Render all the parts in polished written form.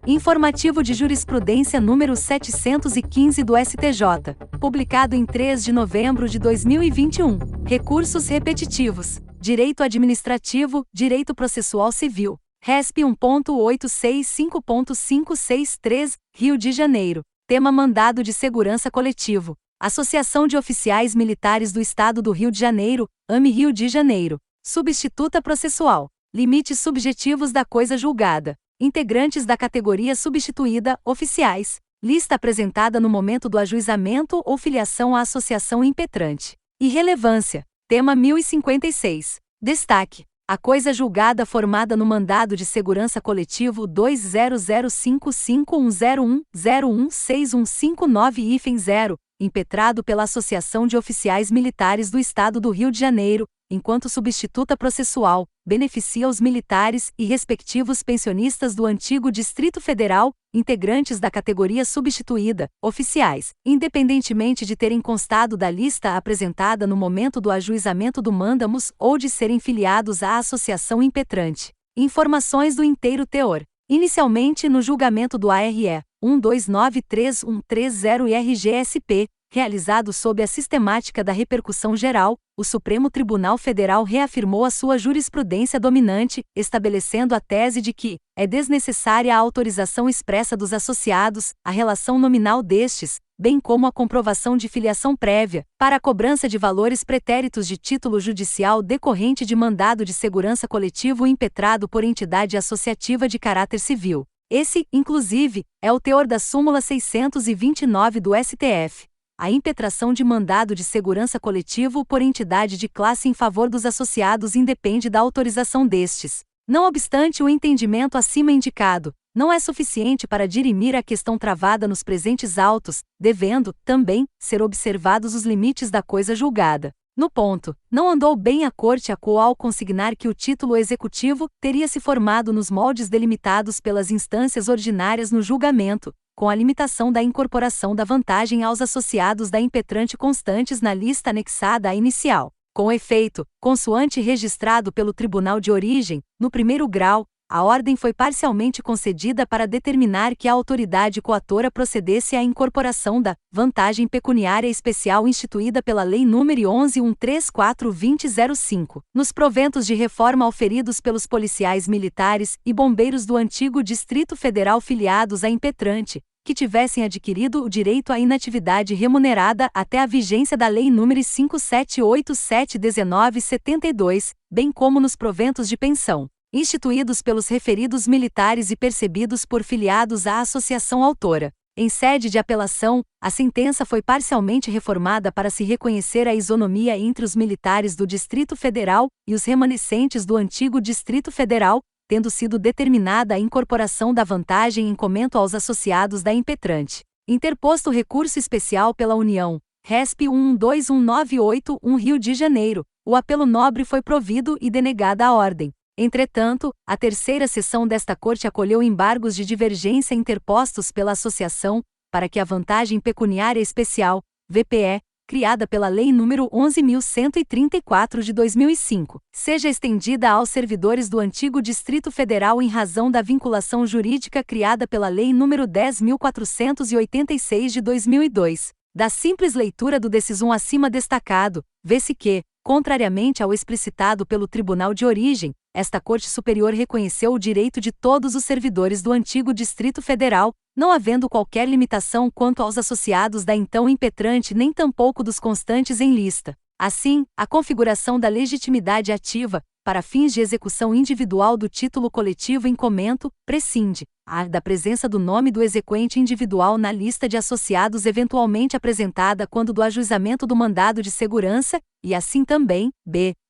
Informativo de Jurisprudência número 715 do STJ, publicado em 3 de novembro de 2021. Recursos repetitivos. Direito Administrativo, Direito Processual Civil. RESP 1.865.563, Rio de Janeiro. Tema Mandado de Segurança Coletivo. Associação de Oficiais Militares do Estado do Rio de Janeiro, AME Rio de Janeiro. Substituta processual. Limites subjetivos da coisa julgada. Integrantes da categoria substituída, oficiais. Lista apresentada no momento do ajuizamento ou filiação à associação impetrante. Irrelevância. Tema 1056. Destaque. A coisa julgada formada no mandado de segurança coletivo 20055101016159-0, impetrado pela Associação de Oficiais Militares do Estado do Rio de Janeiro, enquanto substituta processual, beneficia os militares e respectivos pensionistas do antigo Distrito Federal, integrantes da categoria substituída, oficiais, independentemente de terem constado da lista apresentada no momento do ajuizamento do mandamus ou de serem filiados à associação impetrante. Informações do inteiro teor. Inicialmente no julgamento do ARE 12933130 RGSP, realizado sob a sistemática da repercussão geral, o Supremo Tribunal Federal reafirmou a sua jurisprudência dominante, estabelecendo a tese de que é desnecessária a autorização expressa dos associados, a relação nominal destes, bem como a comprovação de filiação prévia, para a cobrança de valores pretéritos de título judicial decorrente de mandado de segurança coletivo impetrado por entidade associativa de caráter civil. Esse, inclusive, é o teor da súmula 629 do STF. A impetração de mandado de segurança coletivo por entidade de classe em favor dos associados independe da autorização destes. Não obstante o entendimento acima indicado, não é suficiente para dirimir a questão travada nos presentes autos, devendo, também, ser observados os limites da coisa julgada. No ponto, não andou bem a Corte ao consignar que o título executivo teria se formado nos moldes delimitados pelas instâncias ordinárias no julgamento, com a limitação da incorporação da vantagem aos associados da impetrante constantes na lista anexada à inicial. Com efeito, consoante registrado pelo Tribunal de Origem, no primeiro grau, a ordem foi parcialmente concedida para determinar que a autoridade coatora procedesse à incorporação da vantagem pecuniária especial instituída pela Lei nº 11.134/2005, nos proventos de reforma auferidos pelos policiais militares e bombeiros do antigo Distrito Federal filiados à impetrante, que tivessem adquirido o direito à inatividade remunerada até a vigência da Lei nº 5787/1972, bem como nos proventos de pensão instituídos pelos referidos militares e percebidos por filiados à associação autora. Em sede de apelação, a sentença foi parcialmente reformada para se reconhecer a isonomia entre os militares do Distrito Federal e os remanescentes do antigo Distrito Federal, tendo sido determinada a incorporação da vantagem em comento aos associados da impetrante. Interposto recurso especial pela União, RESP 12198-1 Rio de Janeiro, o apelo nobre foi provido e denegada a ordem. Entretanto, a terceira sessão desta Corte acolheu embargos de divergência interpostos pela Associação, para que a vantagem pecuniária especial, VPE, criada pela Lei nº 11.134 de 2005, seja estendida aos servidores do antigo Distrito Federal em razão da vinculação jurídica criada pela Lei nº 10.486 de 2002. Da simples leitura do decisum acima destacado, vê-se que, contrariamente ao explicitado pelo Tribunal de Origem, esta Corte Superior reconheceu o direito de todos os servidores do antigo Distrito Federal, não havendo qualquer limitação quanto aos associados da então impetrante nem tampouco dos constantes em lista. Assim, a configuração da legitimidade ativa, para fins de execução individual do título coletivo em comento, prescinde da presença do nome do exequente individual na lista de associados eventualmente apresentada quando do ajuizamento do mandado de segurança, e assim também,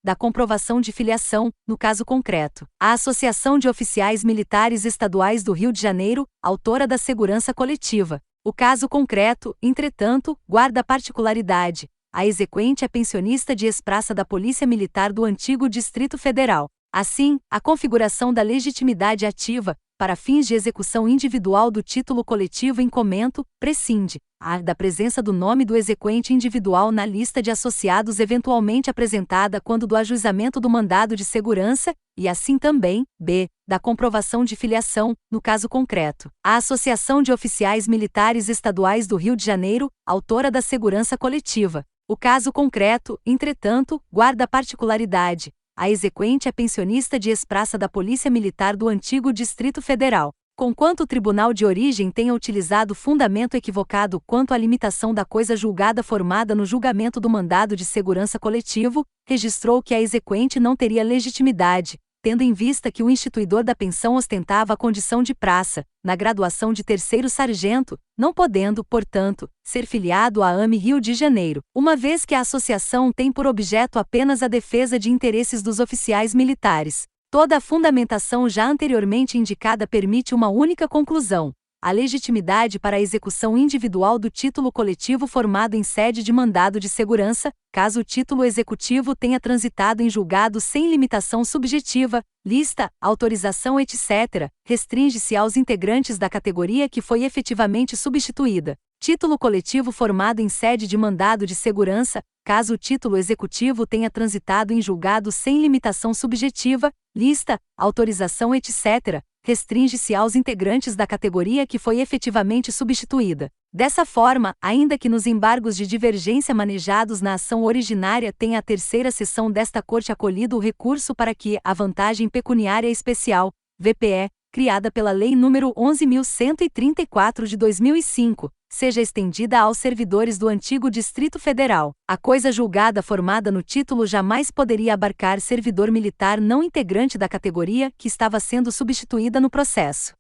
da comprovação de filiação, no caso concreto, a Associação de Oficiais Militares Estaduais do Rio de Janeiro, autora da segurança coletiva. O caso concreto, entretanto, guarda particularidade. A exequente é pensionista de ex-praça da Polícia Militar do antigo Distrito Federal. Assim, a configuração da legitimidade ativa, para fins de execução individual do título coletivo em comento, prescinde a. Da presença do nome do exequente individual na lista de associados eventualmente apresentada quando do ajuizamento do mandado de segurança, e assim também, b. Da comprovação de filiação, no caso concreto, à Associação de Oficiais Militares Estaduais do Rio de Janeiro, autora da segurança coletiva. O caso concreto, entretanto, guarda particularidade. A exequente é pensionista de ex-praça da Polícia Militar do antigo Distrito Federal. Conquanto o tribunal de origem tenha utilizado fundamento equivocado quanto à limitação da coisa julgada formada no julgamento do mandado de segurança coletivo, registrou que a exequente não teria legitimidade, tendo em vista que o instituidor da pensão ostentava a condição de praça, na graduação de terceiro sargento, não podendo, portanto, ser filiado à AME Rio de Janeiro, uma vez que a associação tem por objeto apenas a defesa de interesses dos oficiais militares. Toda a fundamentação já anteriormente indicada permite uma única conclusão: a legitimidade para a execução individual do título coletivo formado em sede de mandado de segurança, caso o título executivo tenha transitado em julgado sem limitação subjetiva, lista, autorização, etc., restringe-se aos integrantes da categoria que foi efetivamente substituída. Título coletivo formado em sede de mandado de segurança, caso o título executivo tenha transitado em julgado sem limitação subjetiva, lista, autorização, etc., restringe-se aos integrantes da categoria que foi efetivamente substituída. Dessa forma, ainda que nos embargos de divergência manejados na ação originária tenha a terceira seção desta Corte acolhido o recurso para que a vantagem pecuniária especial, VPE, criada pela Lei nº 11.134 de 2005, seja estendida aos servidores do antigo Distrito Federal. A coisa julgada formada no título jamais poderia abarcar servidor militar não integrante da categoria que estava sendo substituída no processo.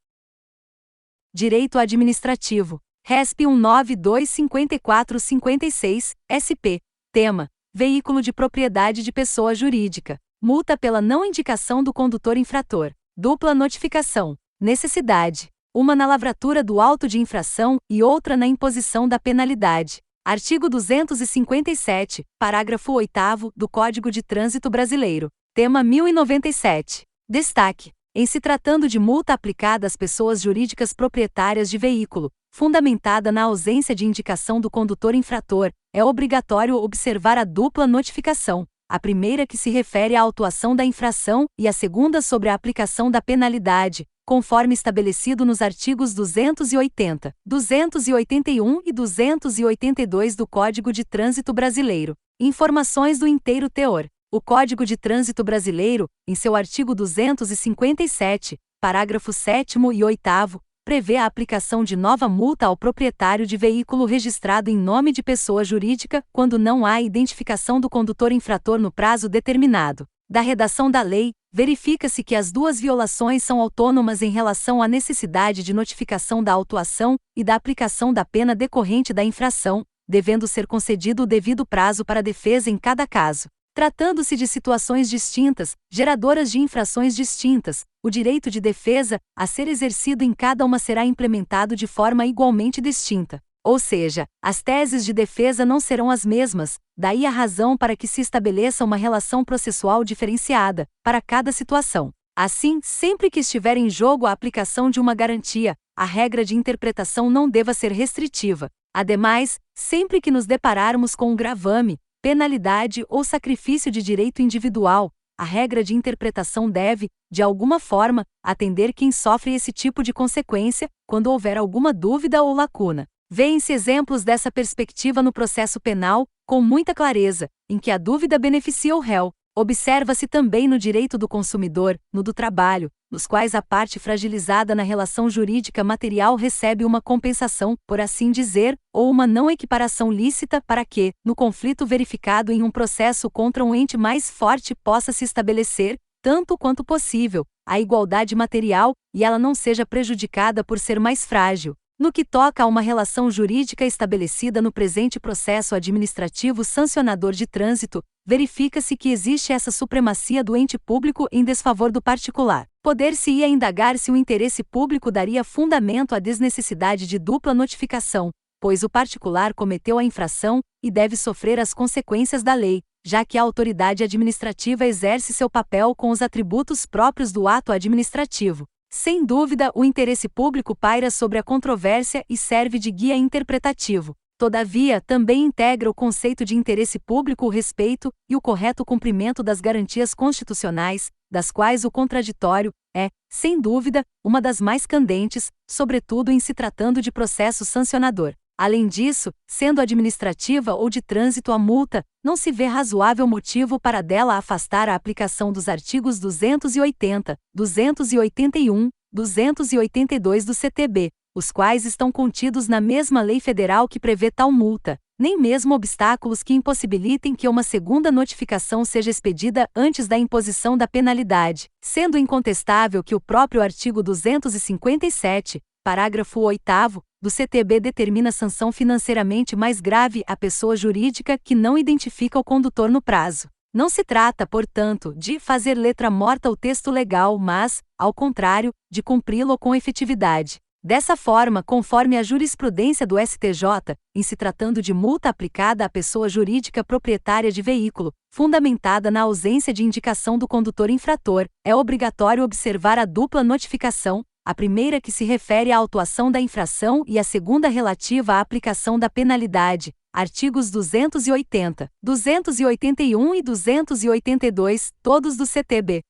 Direito Administrativo. RESP 1925456, SP. Tema: Veículo de propriedade de pessoa jurídica. Multa pela não indicação do condutor infrator. Dupla notificação. Necessidade: uma na lavratura do auto de infração e outra na imposição da penalidade. Artigo 257, parágrafo 8º do Código de Trânsito Brasileiro. Tema 1097. Destaque: em se tratando de multa aplicada às pessoas jurídicas proprietárias de veículo, fundamentada na ausência de indicação do condutor infrator, é obrigatório observar a dupla notificação. A primeira que se refere à autuação da infração e a segunda sobre a aplicação da penalidade, conforme estabelecido nos artigos 280, 281 e 282 do Código de Trânsito Brasileiro. Informações do inteiro teor. O Código de Trânsito Brasileiro, em seu artigo 257, parágrafo 7º e 8º, prevê a aplicação de nova multa ao proprietário de veículo registrado em nome de pessoa jurídica, quando não há identificação do condutor infrator no prazo determinado. Da redação da lei, verifica-se que as duas violações são autônomas em relação à necessidade de notificação da autuação e da aplicação da pena decorrente da infração, devendo ser concedido o devido prazo para a defesa em cada caso. Tratando-se de situações distintas, geradoras de infrações distintas, o direito de defesa, a ser exercido em cada uma será implementado de forma igualmente distinta. Ou seja, as teses de defesa não serão as mesmas, daí a razão para que se estabeleça uma relação processual diferenciada, para cada situação. Assim, sempre que estiver em jogo a aplicação de uma garantia, a regra de interpretação não deva ser restritiva. Ademais, sempre que nos depararmos com um gravame, penalidade ou sacrifício de direito individual, a regra de interpretação deve, de alguma forma, atender quem sofre esse tipo de consequência, quando houver alguma dúvida ou lacuna. Vêem-se exemplos dessa perspectiva no processo penal, com muita clareza, em que a dúvida beneficia o réu. Observa-se também no direito do consumidor, no do trabalho, nos quais a parte fragilizada na relação jurídica material recebe uma compensação, por assim dizer, ou uma não equiparação lícita para que, no conflito verificado em um processo contra um ente mais forte possa se estabelecer, tanto quanto possível, a igualdade material, e ela não seja prejudicada por ser mais frágil. No que toca a uma relação jurídica estabelecida no presente processo administrativo sancionador de trânsito, verifica-se que existe essa supremacia do ente público em desfavor do particular. Poder-se-ia indagar se o interesse público daria fundamento à desnecessidade de dupla notificação, pois o particular cometeu a infração e deve sofrer as consequências da lei, já que a autoridade administrativa exerce seu papel com os atributos próprios do ato administrativo. Sem dúvida, o interesse público paira sobre a controvérsia e serve de guia interpretativo. Todavia, também integra o conceito de interesse público o respeito e o correto cumprimento das garantias constitucionais, das quais o contraditório é, sem dúvida, uma das mais candentes, sobretudo em se tratando de processo sancionador. Além disso, sendo administrativa ou de trânsito a multa, não se vê razoável motivo para dela afastar a aplicação dos artigos 280, 281, 282 do CTB, os quais estão contidos na mesma lei federal que prevê tal multa, nem mesmo obstáculos que impossibilitem que uma segunda notificação seja expedida antes da imposição da penalidade, sendo incontestável que o próprio artigo 257, parágrafo 8º, do CTB determina sanção financeiramente mais grave à pessoa jurídica que não identifica o condutor no prazo. Não se trata, portanto, de fazer letra morta o texto legal, mas, ao contrário, de cumpri-lo com efetividade. Dessa forma, conforme a jurisprudência do STJ, em se tratando de multa aplicada à pessoa jurídica proprietária de veículo, fundamentada na ausência de indicação do condutor infrator, é obrigatório observar a dupla notificação, a primeira que se refere à autuação da infração e a segunda relativa à aplicação da penalidade, artigos 280, 281 e 282, todos do CTB.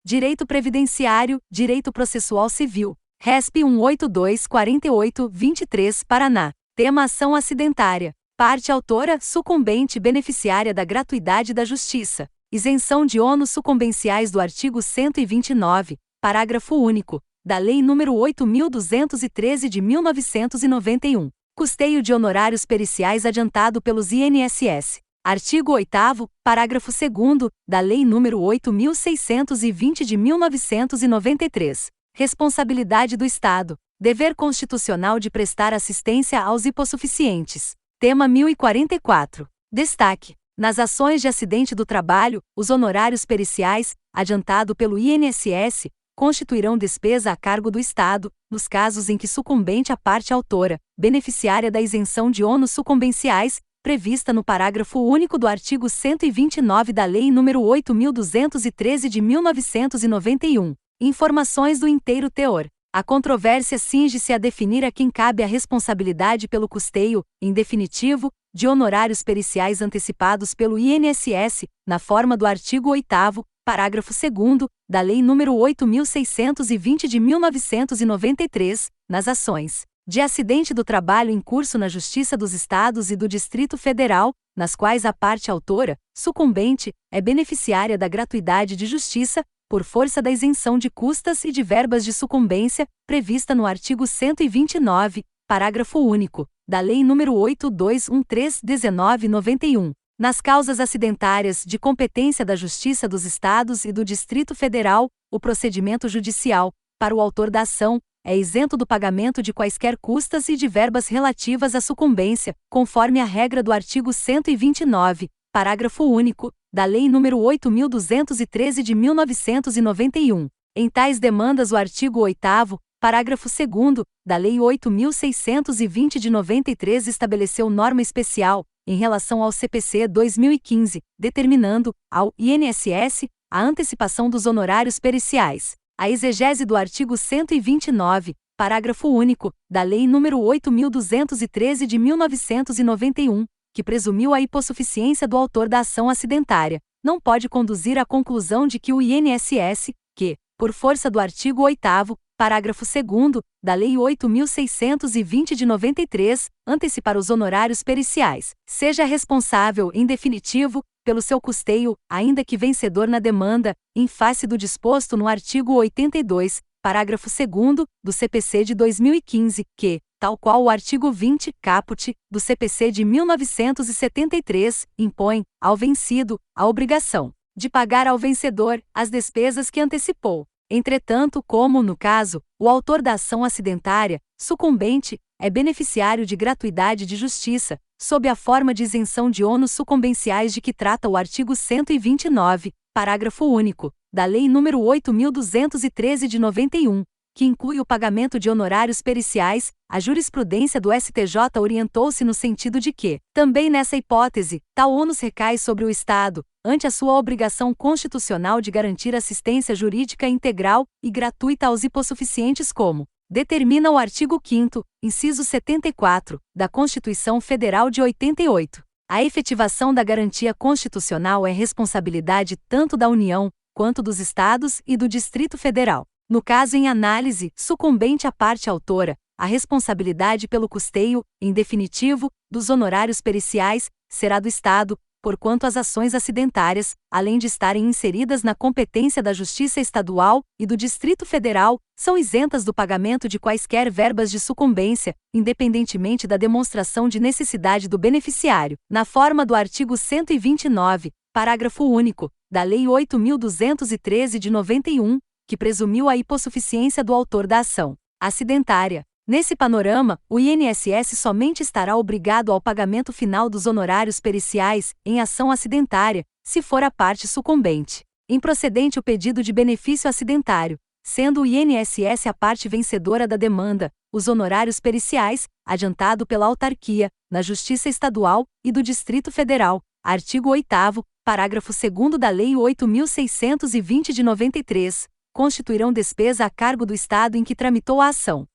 Direito Previdenciário, Direito Processual Civil. RESP 18248-23, Paraná. Tema: ação acidentária. Parte autora: sucumbente beneficiária da gratuidade da justiça. Isenção de ônus sucumbenciais do artigo 129, parágrafo único, da Lei nº 8.213 de 1991. Custeio de honorários periciais adiantado pelos INSS. Artigo 8º, parágrafo 2º, da Lei nº 8.620 de 1993. Responsabilidade do Estado. Dever constitucional de prestar assistência aos hipossuficientes. Tema 1044. Destaque: nas ações de acidente do trabalho, os honorários periciais, adiantado pelo INSS, constituirão despesa a cargo do Estado, nos casos em que sucumbente a parte autora, beneficiária da isenção de ônus sucumbenciais, prevista no parágrafo único do artigo 129 da Lei nº 8.213 de 1991. Informações do inteiro teor. A controvérsia cinge-se a definir a quem cabe a responsabilidade pelo custeio, em definitivo, de honorários periciais antecipados pelo INSS, na forma do artigo 8º, parágrafo 2º, da Lei nº 8.620 de 1993, nas ações de acidente do trabalho em curso na Justiça dos Estados e do Distrito Federal, nas quais a parte autora, sucumbente, é beneficiária da gratuidade de justiça, por força da isenção de custas e de verbas de sucumbência, prevista no artigo 129, parágrafo único, da Lei nº 8213/1991. Nas causas acidentárias de competência da Justiça dos Estados e do Distrito Federal, o procedimento judicial, para o autor da ação, é isento do pagamento de quaisquer custas e de verbas relativas à sucumbência, conforme a regra do artigo 129, parágrafo único, da Lei nº 8.213 de 1991. Em tais demandas, o artigo 8º, parágrafo 2º, da Lei 8.620 de 93 estabeleceu norma especial, em relação ao CPC 2015, determinando, ao INSS, a antecipação dos honorários periciais. A exegese do artigo 129, parágrafo único, da Lei nº 8.213 de 1991, que presumiu a hipossuficiência do autor da ação acidentária, não pode conduzir à conclusão de que o INSS, que, por força do artigo 8º, parágrafo 2º, da Lei 8.620 de 93, antecipar os honorários periciais, seja responsável, em definitivo, pelo seu custeio, ainda que vencedor na demanda, em face do disposto no artigo 82, parágrafo 2º, do CPC de 2015, que, tal qual o artigo 20, caput, do CPC de 1973, impõe, ao vencido, a obrigação de pagar ao vencedor as despesas que antecipou. Entretanto, como, no caso, o autor da ação acidentária, sucumbente, é beneficiário de gratuidade de justiça, sob a forma de isenção de ônus sucumbenciais de que trata o artigo 129, parágrafo único, da Lei nº 8.213 de 91, que inclui o pagamento de honorários periciais, a jurisprudência do STJ orientou-se no sentido de que, também nessa hipótese, tal ônus recai sobre o Estado, ante a sua obrigação constitucional de garantir assistência jurídica integral e gratuita aos hipossuficientes como determina o artigo 5º, inciso 74, da Constituição Federal de 88. A efetivação da garantia constitucional é responsabilidade tanto da União, quanto dos Estados e do Distrito Federal. No caso em análise, sucumbente à parte autora, a responsabilidade pelo custeio, em definitivo, dos honorários periciais, será do Estado, porquanto as ações acidentárias, além de estarem inseridas na competência da Justiça Estadual e do Distrito Federal, são isentas do pagamento de quaisquer verbas de sucumbência, independentemente da demonstração de necessidade do beneficiário, na forma do artigo 129, parágrafo único, da Lei 8.213 de 91, que presumiu a hipossuficiência do autor da ação acidentária. Nesse panorama, o INSS somente estará obrigado ao pagamento final dos honorários periciais, em ação acidentária, se for a parte sucumbente. Improcedente o pedido de benefício acidentário, sendo o INSS a parte vencedora da demanda, os honorários periciais, adiantado pela autarquia, na Justiça Estadual e do Distrito Federal, artigo 8º, parágrafo 2º da Lei 8.620 de 93, constituirão despesa a cargo do Estado em que tramitou a ação.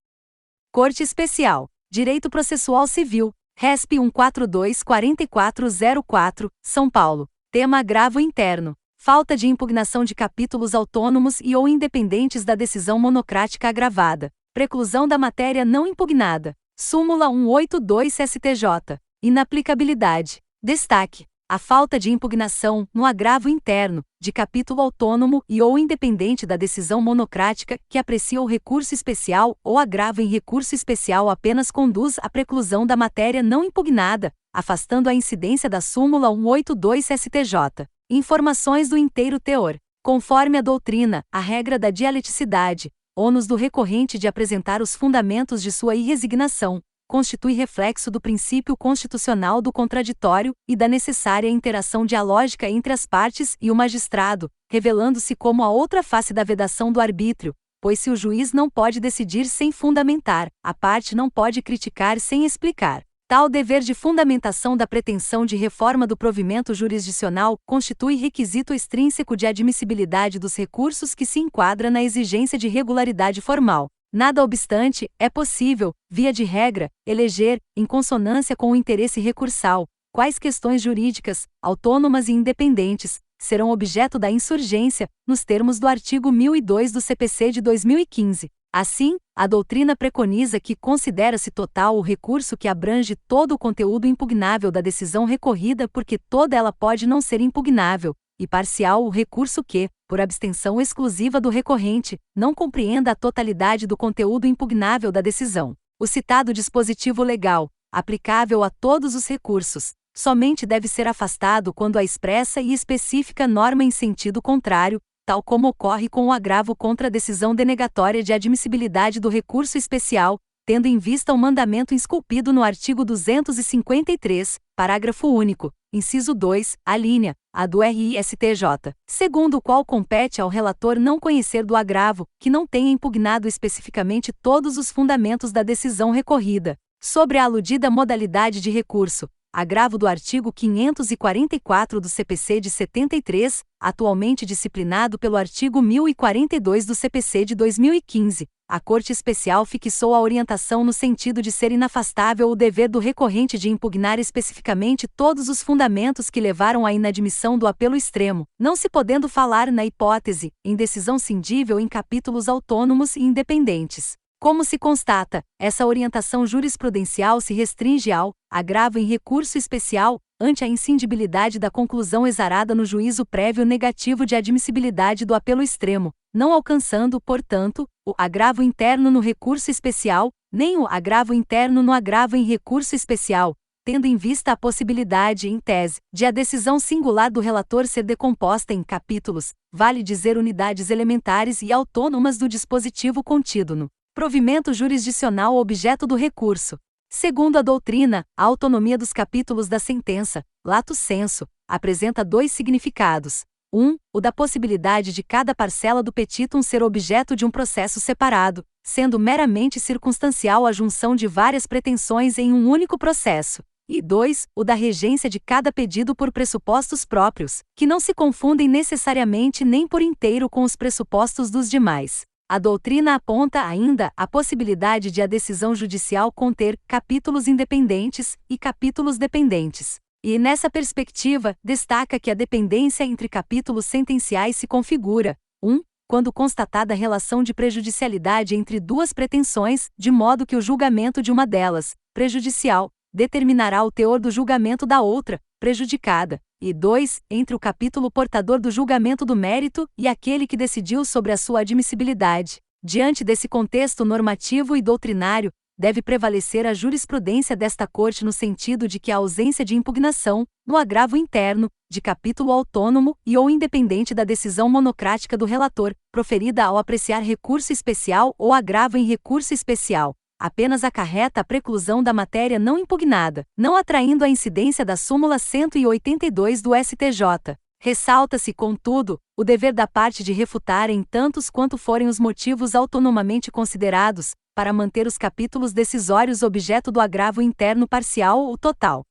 Corte Especial. Direito Processual Civil. RESP 142-4404, São Paulo. Tema agravo interno. Falta de impugnação de capítulos autônomos e ou independentes da decisão monocrática agravada. Preclusão da matéria não impugnada. Súmula 182 STJ. Inaplicabilidade. Destaque: a falta de impugnação, no agravo interno, de capítulo autônomo e ou independente da decisão monocrática que aprecia o recurso especial ou agravo em recurso especial apenas conduz à preclusão da matéria não impugnada, afastando a incidência da súmula 182 STJ. Informações do inteiro teor. Conforme a doutrina, a regra da dialeticidade, ônus do recorrente de apresentar os fundamentos de sua irresignação, constitui reflexo do princípio constitucional do contraditório e da necessária interação dialógica entre as partes e o magistrado, revelando-se como a outra face da vedação do arbítrio, pois se o juiz não pode decidir sem fundamentar, a parte não pode criticar sem explicar. Tal dever de fundamentação da pretensão de reforma do provimento jurisdicional constitui requisito extrínseco de admissibilidade dos recursos que se enquadra na exigência de regularidade formal. Nada obstante, é possível, via de regra, eleger, em consonância com o interesse recursal, quais questões jurídicas, autônomas e independentes, serão objeto da insurgência, nos termos do artigo 1002 do CPC de 2015. Assim, a doutrina preconiza que considera-se total o recurso que abrange todo o conteúdo impugnável da decisão recorrida porque toda ela pode não ser impugnável, e parcial o recurso que, por abstenção exclusiva do recorrente, não compreenda a totalidade do conteúdo impugnável da decisão. O citado dispositivo legal, aplicável a todos os recursos, somente deve ser afastado quando a expressa e específica norma em sentido contrário, tal como ocorre com o agravo contra a decisão denegatória de admissibilidade do recurso especial, tendo em vista o mandamento esculpido no artigo 253, parágrafo único, inciso 2, alínea A do RISTJ, segundo o qual compete ao relator não conhecer do agravo, que não tenha impugnado especificamente todos os fundamentos da decisão recorrida. Sobre a aludida modalidade de recurso, agravo do artigo 544 do CPC de 73, atualmente disciplinado pelo artigo 1042 do CPC de 2015, a Corte Especial fixou a orientação no sentido de ser inafastável o dever do recorrente de impugnar especificamente todos os fundamentos que levaram à inadmissão do apelo extremo, não se podendo falar na hipótese, em decisão cindível em capítulos autônomos e independentes. Como se constata, essa orientação jurisprudencial se restringe ao agravo em recurso especial, ante a inscindibilidade da conclusão exarada no juízo prévio negativo de admissibilidade do apelo extremo, não alcançando, portanto, o agravo interno no recurso especial, nem o agravo interno no agravo em recurso especial, tendo em vista a possibilidade, em tese, de a decisão singular do relator ser decomposta em capítulos, vale dizer unidades elementares e autônomas do dispositivo contido no provimento jurisdicional objeto do recurso. Segundo a doutrina, a autonomia dos capítulos da sentença, lato sensu, apresenta dois significados. 1. O da possibilidade de cada parcela do petitum ser objeto de um processo separado, sendo meramente circunstancial a junção de várias pretensões em um único processo. E 2. O da regência de cada pedido por pressupostos próprios, que não se confundem necessariamente nem por inteiro com os pressupostos dos demais. A doutrina aponta ainda a possibilidade de a decisão judicial conter capítulos independentes e capítulos dependentes. E, nessa perspectiva, destaca que a dependência entre capítulos sentenciais se configura: 1. Quando constatada a relação de prejudicialidade entre duas pretensões, de modo que o julgamento de uma delas, prejudicial, determinará o teor do julgamento da outra, prejudicada. E 2. Entre o capítulo portador do julgamento do mérito e aquele que decidiu sobre a sua admissibilidade. Diante desse contexto normativo e doutrinário, deve prevalecer a jurisprudência desta Corte no sentido de que a ausência de impugnação, no agravo interno, de capítulo autônomo e ou independente da decisão monocrática do relator, proferida ao apreciar recurso especial ou agravo em recurso especial, apenas acarreta a preclusão da matéria não impugnada, não atraindo a incidência da súmula 182 do STJ. Ressalta-se, contudo, o dever da parte de refutar em tantos quanto forem os motivos autonomamente considerados, para manter os capítulos decisórios objeto do agravo interno parcial ou total.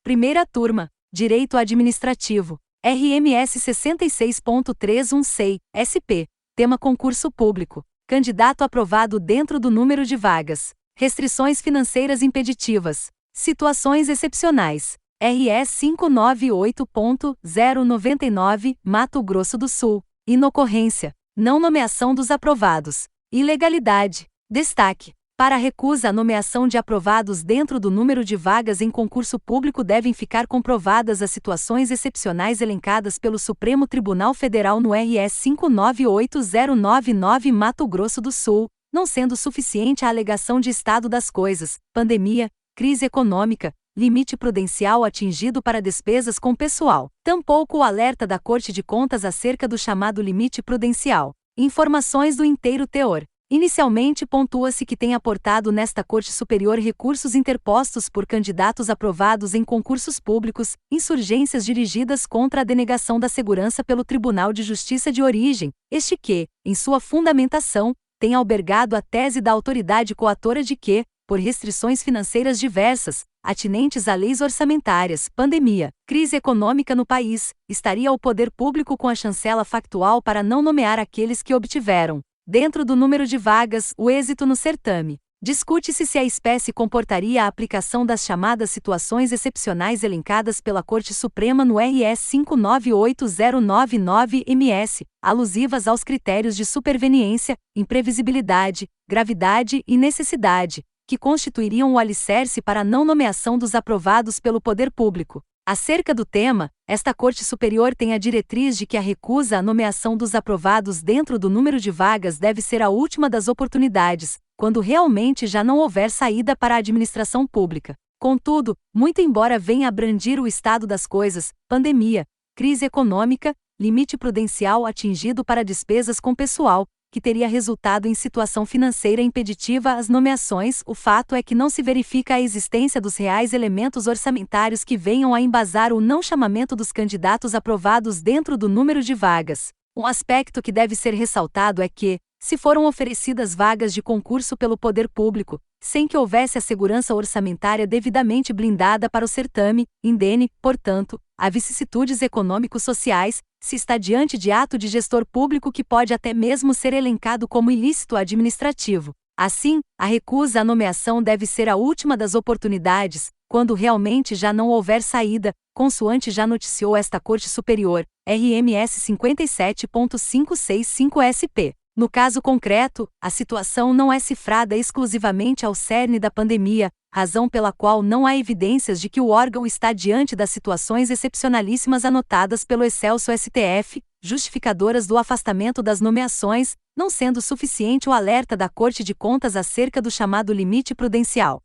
Primeira turma. Direito Administrativo. RMS 66.316, SP. Tema concurso público. Candidato aprovado dentro do número de vagas. Restrições financeiras impeditivas. Situações excepcionais. RS 598.099, Mato Grosso do Sul. Inocorrência. Não nomeação dos aprovados. Ilegalidade. Destaque. Para a recusa à nomeação de aprovados dentro do número de vagas em concurso público devem ficar comprovadas as situações excepcionais elencadas pelo Supremo Tribunal Federal no RS 598099 Mato Grosso do Sul, não sendo suficiente a alegação de estado das coisas, pandemia, crise econômica, limite prudencial atingido para despesas com pessoal. Tampouco o alerta da Corte de Contas acerca do chamado limite prudencial. Informações do inteiro teor. Inicialmente pontua-se que tem aportado nesta Corte Superior recursos interpostos por candidatos aprovados em concursos públicos, insurgências dirigidas contra a denegação da segurança pelo Tribunal de Justiça de origem, este que, em sua fundamentação, tem albergado a tese da autoridade coatora de que, por restrições financeiras diversas, atinentes a leis orçamentárias, pandemia, crise econômica no país, estaria o poder público com a chancela factual para não nomear aqueles que obtiveram, dentro do número de vagas, o êxito no certame. Discute-se se a espécie comportaria a aplicação das chamadas situações excepcionais elencadas pela Corte Suprema no RS 598099-MS, alusivas aos critérios de superveniência, imprevisibilidade, gravidade e necessidade, que constituiriam o alicerce para a não nomeação dos aprovados pelo poder público. Acerca do tema, esta Corte Superior tem a diretriz de que a recusa à nomeação dos aprovados dentro do número de vagas deve ser a última das oportunidades, quando realmente já não houver saída para a administração pública. Contudo, muito embora venha abrandir o estado das coisas, pandemia, crise econômica, limite prudencial atingido para despesas com pessoal, que teria resultado em situação financeira impeditiva às nomeações, o fato é que não se verifica a existência dos reais elementos orçamentários que venham a embasar o não chamamento dos candidatos aprovados dentro do número de vagas. Um aspecto que deve ser ressaltado é que, se foram oferecidas vagas de concurso pelo poder público, sem que houvesse a segurança orçamentária devidamente blindada para o certame, indene, portanto, a vicissitudes econômico-sociais, se está diante de ato de gestor público que pode até mesmo ser elencado como ilícito administrativo. Assim, a recusa à nomeação deve ser a última das oportunidades, quando realmente já não houver saída, consoante já noticiou esta Corte Superior, RMS 57.565 SP. No caso concreto, a situação não é cifrada exclusivamente ao cerne da pandemia, razão pela qual não há evidências de que o órgão está diante das situações excepcionalíssimas anotadas pelo excelso STF, justificadoras do afastamento das nomeações, não sendo suficiente o alerta da Corte de Contas acerca do chamado limite prudencial.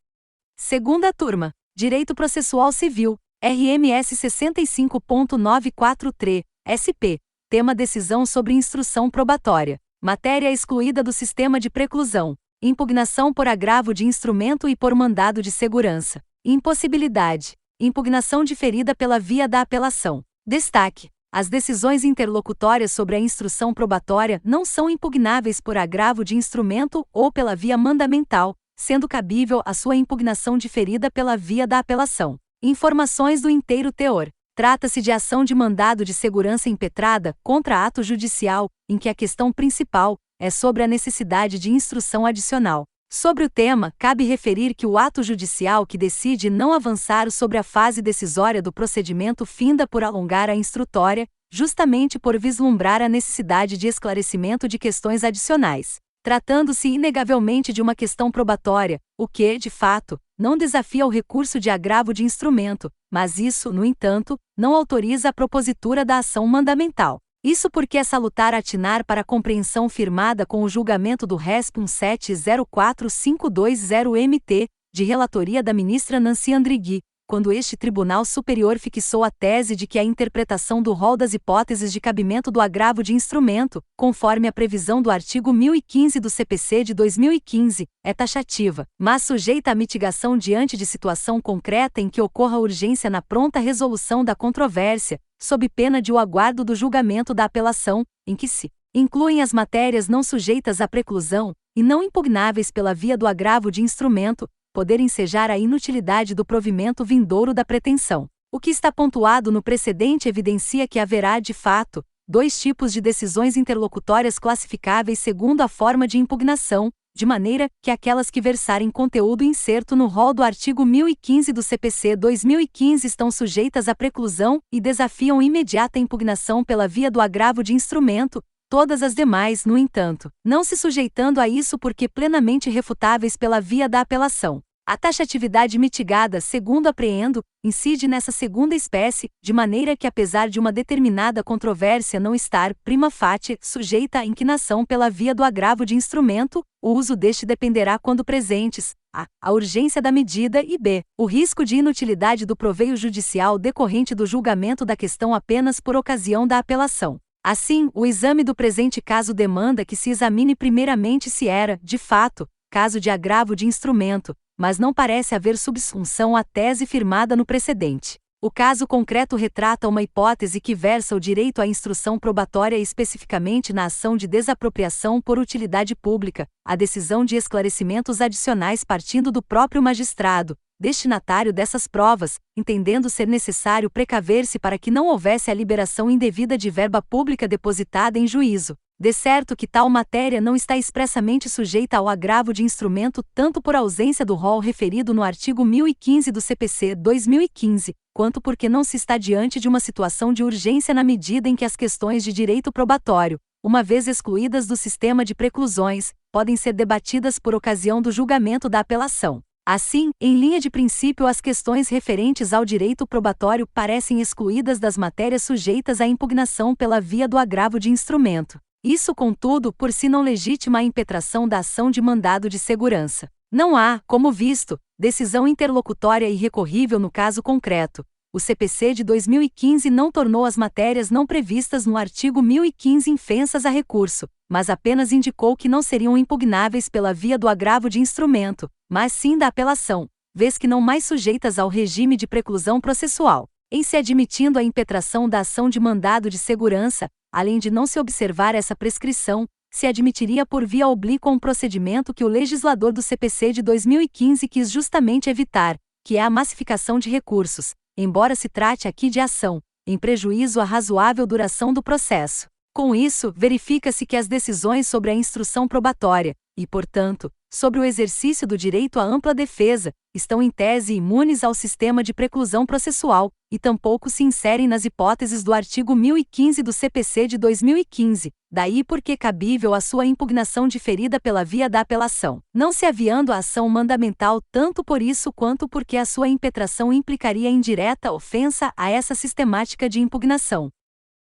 Segunda turma. Direito Processual Civil, RMS 65.943, SP. Tema Decisão sobre Instrução Probatória. Matéria excluída do sistema de preclusão. Impugnação por agravo de instrumento e por mandado de segurança. Impossibilidade. Impugnação diferida pela via da apelação. Destaque. As decisões interlocutórias sobre a instrução probatória não são impugnáveis por agravo de instrumento ou pela via mandamental, sendo cabível a sua impugnação diferida pela via da apelação. Informações do inteiro teor. Trata-se de ação de mandado de segurança impetrada contra ato judicial, em que a questão principal é sobre a necessidade de instrução adicional. Sobre o tema, cabe referir que o ato judicial que decide não avançar sobre a fase decisória do procedimento finda por alongar a instrutória, justamente por vislumbrar a necessidade de esclarecimento de questões adicionais. Tratando-se inegavelmente de uma questão probatória, o que, de fato, não desafia o recurso de agravo de instrumento, mas isso, no entanto, não autoriza a propositura da ação mandamental. Isso porque é salutar atinar para a compreensão firmada com o julgamento do RESP 1704520-MT, de relatoria da ministra Nancy Andrighi, quando este Tribunal Superior fixou a tese de que a interpretação do rol das hipóteses de cabimento do agravo de instrumento, conforme a previsão do artigo 1015 do CPC de 2015, é taxativa, mas sujeita à mitigação diante de situação concreta em que ocorra urgência na pronta resolução da controvérsia, sob pena de o aguardo do julgamento da apelação, em que se incluem as matérias não sujeitas à preclusão, e não impugnáveis pela via do agravo de instrumento, poder ensejar a inutilidade do provimento vindouro da pretensão. O que está pontuado no precedente evidencia que haverá, de fato, dois tipos de decisões interlocutórias classificáveis segundo a forma de impugnação, de maneira que aquelas que versarem conteúdo incerto no rol do artigo 1015 do CPC 2015 estão sujeitas à preclusão e desafiam imediata impugnação pela via do agravo de instrumento, todas as demais, no entanto, não se sujeitando a isso porque plenamente refutáveis pela via da apelação. A taxatividade mitigada, segundo apreendo, incide nessa segunda espécie, de maneira que apesar de uma determinada controvérsia não estar, prima facie, sujeita à inquinação pela via do agravo de instrumento, o uso deste dependerá quando presentes, a urgência da medida e b. o risco de inutilidade do proveio judicial decorrente do julgamento da questão apenas por ocasião da apelação. Assim, o exame do presente caso demanda que se examine primeiramente se era, de fato, caso de agravo de instrumento, mas não parece haver subsunção à tese firmada no precedente. O caso concreto retrata uma hipótese que versa o direito à instrução probatória especificamente na ação de desapropriação por utilidade pública, a decisão de esclarecimentos adicionais partindo do próprio magistrado, destinatário dessas provas, entendendo ser necessário precaver-se para que não houvesse a liberação indevida de verba pública depositada em juízo. De certo que tal matéria não está expressamente sujeita ao agravo de instrumento tanto por ausência do rol referido no artigo 1015 do CPC 2015, quanto porque não se está diante de uma situação de urgência na medida em que as questões de direito probatório, uma vez excluídas do sistema de preclusões, podem ser debatidas por ocasião do julgamento da apelação. Assim, em linha de princípio, as questões referentes ao direito probatório parecem excluídas das matérias sujeitas à impugnação pela via do agravo de instrumento. Isso, contudo, por si não legitima a impetração da ação de mandado de segurança. Não há, como visto, decisão interlocutória irrecorrível no caso concreto. O CPC de 2015 não tornou as matérias não previstas no artigo 1015 infensas a recurso, mas apenas indicou que não seriam impugnáveis pela via do agravo de instrumento, mas sim da apelação, vez que não mais sujeitas ao regime de preclusão processual. Em se admitindo a impetração da ação de mandado de segurança, além de não se observar essa prescrição, se admitiria por via oblíqua um procedimento que o legislador do CPC de 2015 quis justamente evitar, que é a massificação de recursos, embora se trate aqui de ação, em prejuízo à razoável duração do processo. Com isso, verifica-se que as decisões sobre a instrução probatória, e, portanto, sobre o exercício do direito à ampla defesa, estão em tese imunes ao sistema de preclusão processual, e tampouco se inserem nas hipóteses do artigo 1015 do CPC de 2015, daí porque cabível a sua impugnação diferida pela via da apelação, não se aviando a ação mandamental tanto por isso quanto porque a sua impetração implicaria indireta ofensa a essa sistemática de impugnação.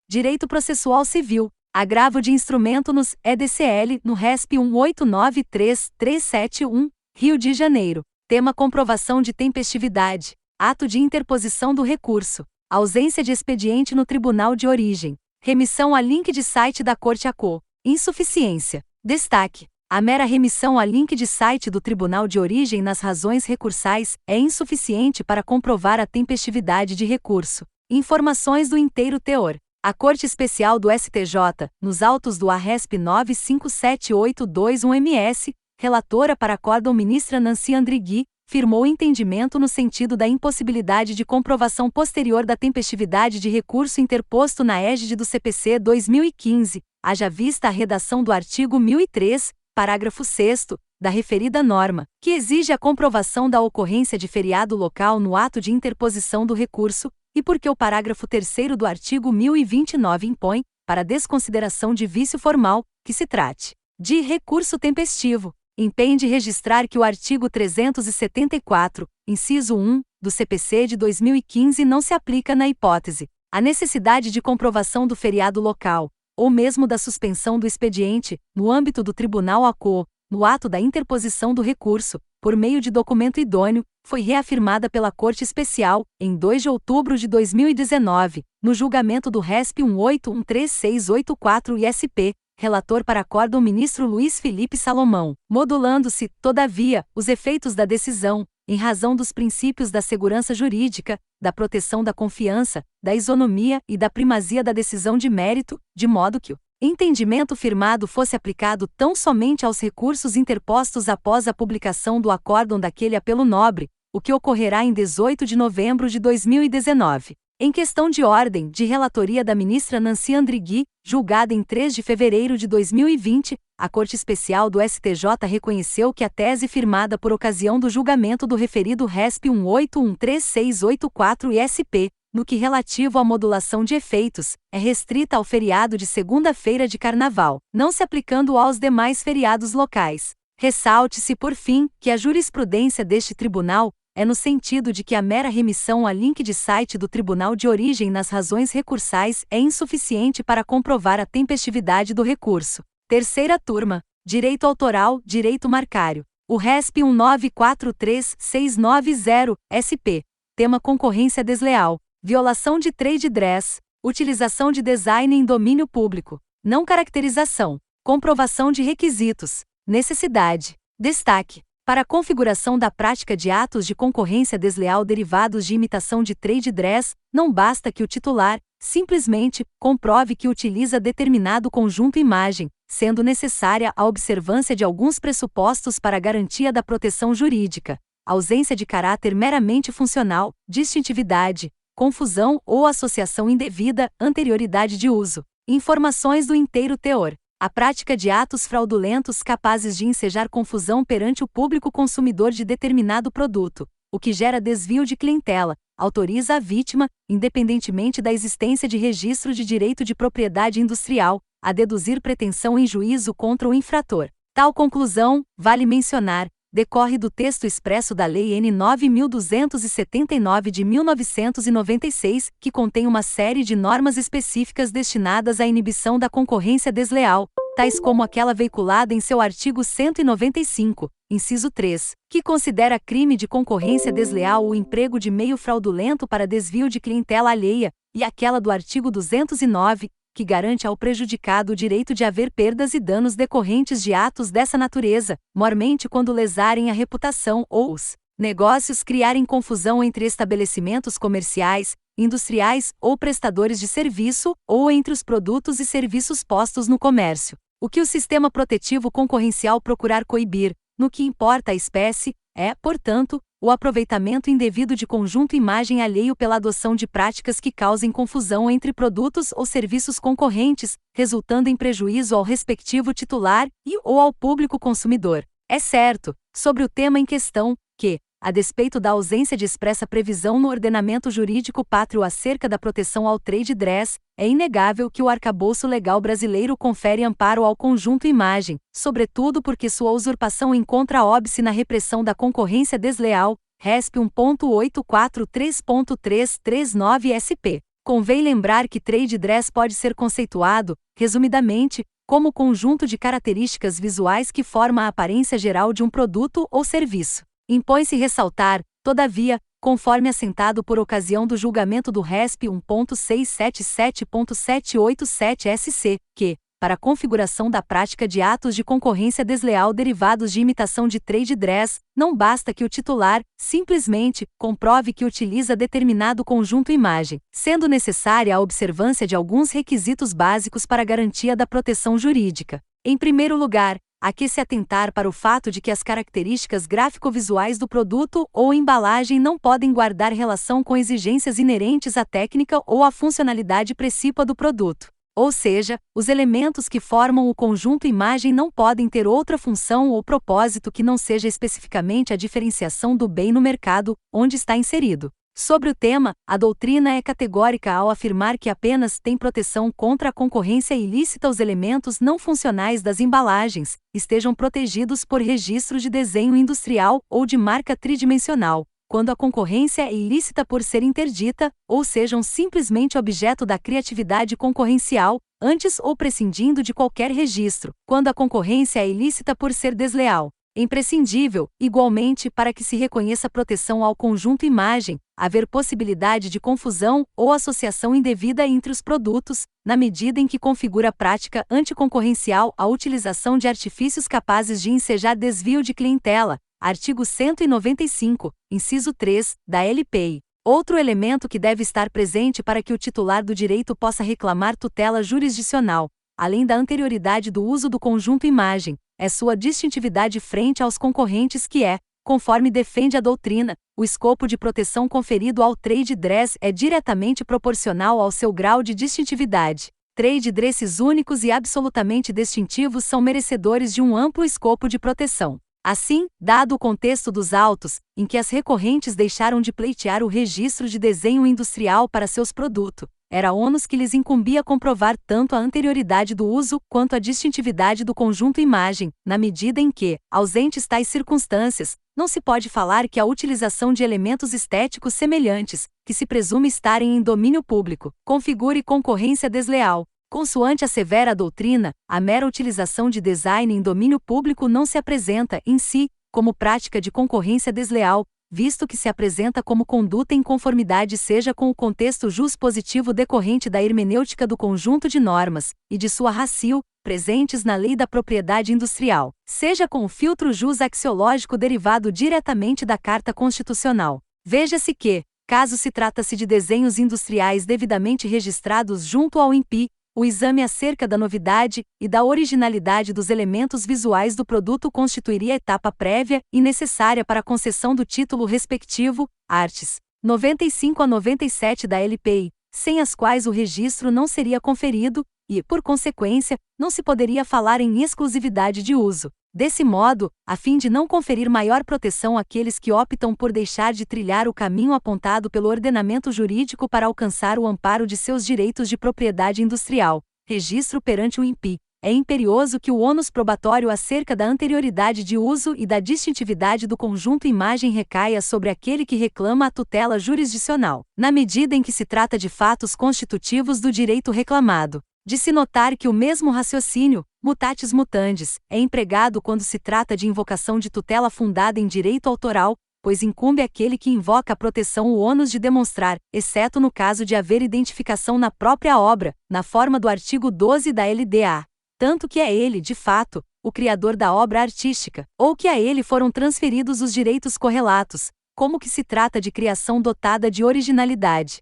Direito processual civil. Agravo de instrumento nos EDCL, no RESP 1893371, Rio de Janeiro. Tema: comprovação de tempestividade. Ato de interposição do recurso. Ausência de expediente no tribunal de origem. Remissão a link de site da Corte ACO. Insuficiência. Destaque: a mera remissão a link de site do tribunal de origem nas razões recursais é insuficiente para comprovar a tempestividade de recurso. Informações do inteiro teor. A Corte Especial do STJ, nos autos do ARESP 957821-MS, relatora para acórdão ministra Nancy Andrighi, firmou entendimento no sentido da impossibilidade de comprovação posterior da tempestividade de recurso interposto na égide do CPC 2015, haja vista a redação do artigo 1003, parágrafo 6º, da referida norma, que exige a comprovação da ocorrência de feriado local no ato de interposição do recurso, e porque o parágrafo 3º do artigo 1029 impõe, para desconsideração de vício formal, que se trate de recurso tempestivo. Impende registrar que o artigo 374, inciso 1, do CPC de 2015 não se aplica na hipótese a necessidade de comprovação do feriado local, ou mesmo da suspensão do expediente, no âmbito do Tribunal ACO, no ato da interposição do recurso, por meio de documento idôneo, foi reafirmada pela Corte Especial, em 2 de outubro de 2019, no julgamento do RESP 1813684-ISP, relator para acórdão ministro Luiz Felipe Salomão, modulando-se, todavia, os efeitos da decisão, em razão dos princípios da segurança jurídica, da proteção da confiança, da isonomia e da primazia da decisão de mérito, de modo que o entendimento firmado fosse aplicado tão somente aos recursos interpostos após a publicação do acórdão daquele apelo nobre, o que ocorrerá em 18 de novembro de 2019. Em questão de ordem de relatoria da ministra Nancy Andrighi, julgada em 3 de fevereiro de 2020, a Corte Especial do STJ reconheceu que a tese firmada por ocasião do julgamento do referido RESP 1813684-ISP, no que relativo à modulação de efeitos, é restrita ao feriado de segunda-feira de Carnaval, não se aplicando aos demais feriados locais. Ressalte-se, por fim, que a jurisprudência deste tribunal é no sentido de que a mera remissão a link de site do tribunal de origem nas razões recursais é insuficiente para comprovar a tempestividade do recurso. Terceira turma. Direito autoral, direito marcário. O RESP 1943690, SP. Tema concorrência desleal. Violação de trade dress. Utilização de design em domínio público. Não caracterização. Comprovação de requisitos. Necessidade. Destaque. Para a configuração da prática de atos de concorrência desleal derivados de imitação de trade dress, não basta que o titular, simplesmente, comprove que utiliza determinado conjunto imagem, sendo necessária a observância de alguns pressupostos para a garantia da proteção jurídica, ausência de caráter meramente funcional, distintividade, confusão ou associação indevida, anterioridade de uso, informações do inteiro teor. A prática de atos fraudulentos capazes de ensejar confusão perante o público consumidor de determinado produto, o que gera desvio de clientela, autoriza a vítima, independentemente da existência de registro de direito de propriedade industrial, a deduzir pretensão em juízo contra o infrator. Tal conclusão, vale mencionar, decorre do texto expresso da Lei N. 9.279 de 1996, que contém uma série de normas específicas destinadas à inibição da concorrência desleal, tais como aquela veiculada em seu artigo 195, inciso 3, que considera crime de concorrência desleal o emprego de meio fraudulento para desvio de clientela alheia, e aquela do artigo 209, que garante ao prejudicado o direito de haver perdas e danos decorrentes de atos dessa natureza, mormente quando lesarem a reputação ou os negócios, criarem confusão entre estabelecimentos comerciais, industriais ou prestadores de serviço, ou entre os produtos e serviços postos no comércio. O que o sistema protetivo concorrencial procurar coibir, no que importa a espécie, é, portanto, o aproveitamento indevido de conjunto imagem alheio pela adoção de práticas que causem confusão entre produtos ou serviços concorrentes, resultando em prejuízo ao respectivo titular e/ou ao público consumidor. É certo, sobre o tema em questão, que, a despeito da ausência de expressa previsão no ordenamento jurídico pátrio acerca da proteção ao trade dress, é inegável que o arcabouço legal brasileiro confere amparo ao conjunto imagem, sobretudo porque sua usurpação encontra óbice na repressão da concorrência desleal, RESP 1.843.339 SP. Convém lembrar que trade dress pode ser conceituado, resumidamente, como conjunto de características visuais que forma a aparência geral de um produto ou serviço. Impõe-se ressaltar, todavia, conforme assentado por ocasião do julgamento do RESP 1.677.787 SC, que, para a configuração da prática de atos de concorrência desleal derivados de imitação de trade dress, não basta que o titular, simplesmente, comprove que utiliza determinado conjunto imagem, sendo necessária a observância de alguns requisitos básicos para a garantia da proteção jurídica. Em primeiro lugar, há que se atentar para o fato de que as características gráfico-visuais do produto ou embalagem não podem guardar relação com exigências inerentes à técnica ou à funcionalidade precípua do produto. Ou seja, os elementos que formam o conjunto imagem não podem ter outra função ou propósito que não seja especificamente a diferenciação do bem no mercado onde está inserido. Sobre o tema, a doutrina é categórica ao afirmar que apenas tem proteção contra a concorrência ilícita os elementos não funcionais das embalagens, estejam protegidos por registro de desenho industrial ou de marca tridimensional, quando a concorrência é ilícita por ser interdita, ou sejam simplesmente objeto da criatividade concorrencial, antes ou prescindindo de qualquer registro, quando a concorrência é ilícita por ser desleal. Imprescindível, igualmente, para que se reconheça proteção ao conjunto imagem, haver possibilidade de confusão ou associação indevida entre os produtos, na medida em que configura prática anticoncorrencial a utilização de artifícios capazes de ensejar desvio de clientela. Artigo 195, inciso 3, da LPI. Outro elemento que deve estar presente para que o titular do direito possa reclamar tutela jurisdicional, além da anterioridade do uso do conjunto imagem, é sua distintividade frente aos concorrentes que é, conforme defende a doutrina, o escopo de proteção conferido ao trade dress é diretamente proporcional ao seu grau de distintividade. Trade dresses únicos e absolutamente distintivos são merecedores de um amplo escopo de proteção. Assim, dado o contexto dos autos, em que as recorrentes deixaram de pleitear o registro de desenho industrial para seus produtos, era ônus que lhes incumbia comprovar tanto a anterioridade do uso quanto a distintividade do conjunto imagem, na medida em que, ausentes tais circunstâncias, não se pode falar que a utilização de elementos estéticos semelhantes, que se presume estarem em domínio público, configure concorrência desleal. Consoante a severa doutrina, a mera utilização de design em domínio público não se apresenta, em si, como prática de concorrência desleal, visto que se apresenta como conduta em conformidade seja com o contexto juspositivo decorrente da hermenêutica do conjunto de normas, e de sua ratio, presentes na lei da propriedade industrial, seja com o filtro jus-axiológico derivado diretamente da Carta Constitucional. Veja-se que, caso se trata-se de desenhos industriais devidamente registrados junto ao INPI, o exame acerca da novidade e da originalidade dos elementos visuais do produto constituiria etapa prévia e necessária para a concessão do título respectivo, arts. 95 a 97 da LPI, sem as quais o registro não seria conferido e, por consequência, não se poderia falar em exclusividade de uso. Desse modo, a fim de não conferir maior proteção àqueles que optam por deixar de trilhar o caminho apontado pelo ordenamento jurídico para alcançar o amparo de seus direitos de propriedade industrial, registro perante o INPI, é imperioso que o ônus probatório acerca da anterioridade de uso e da distintividade do conjunto imagem recaia sobre aquele que reclama a tutela jurisdicional, na medida em que se trata de fatos constitutivos do direito reclamado. De se notar que o mesmo raciocínio, mutatis mutandis, é empregado quando se trata de invocação de tutela fundada em direito autoral, pois incumbe àquele que invoca a proteção o ônus de demonstrar, exceto no caso de haver identificação na própria obra, na forma do artigo 12 da LDA, tanto que é ele, de fato, o criador da obra artística, ou que a ele foram transferidos os direitos correlatos, como que se trata de criação dotada de originalidade.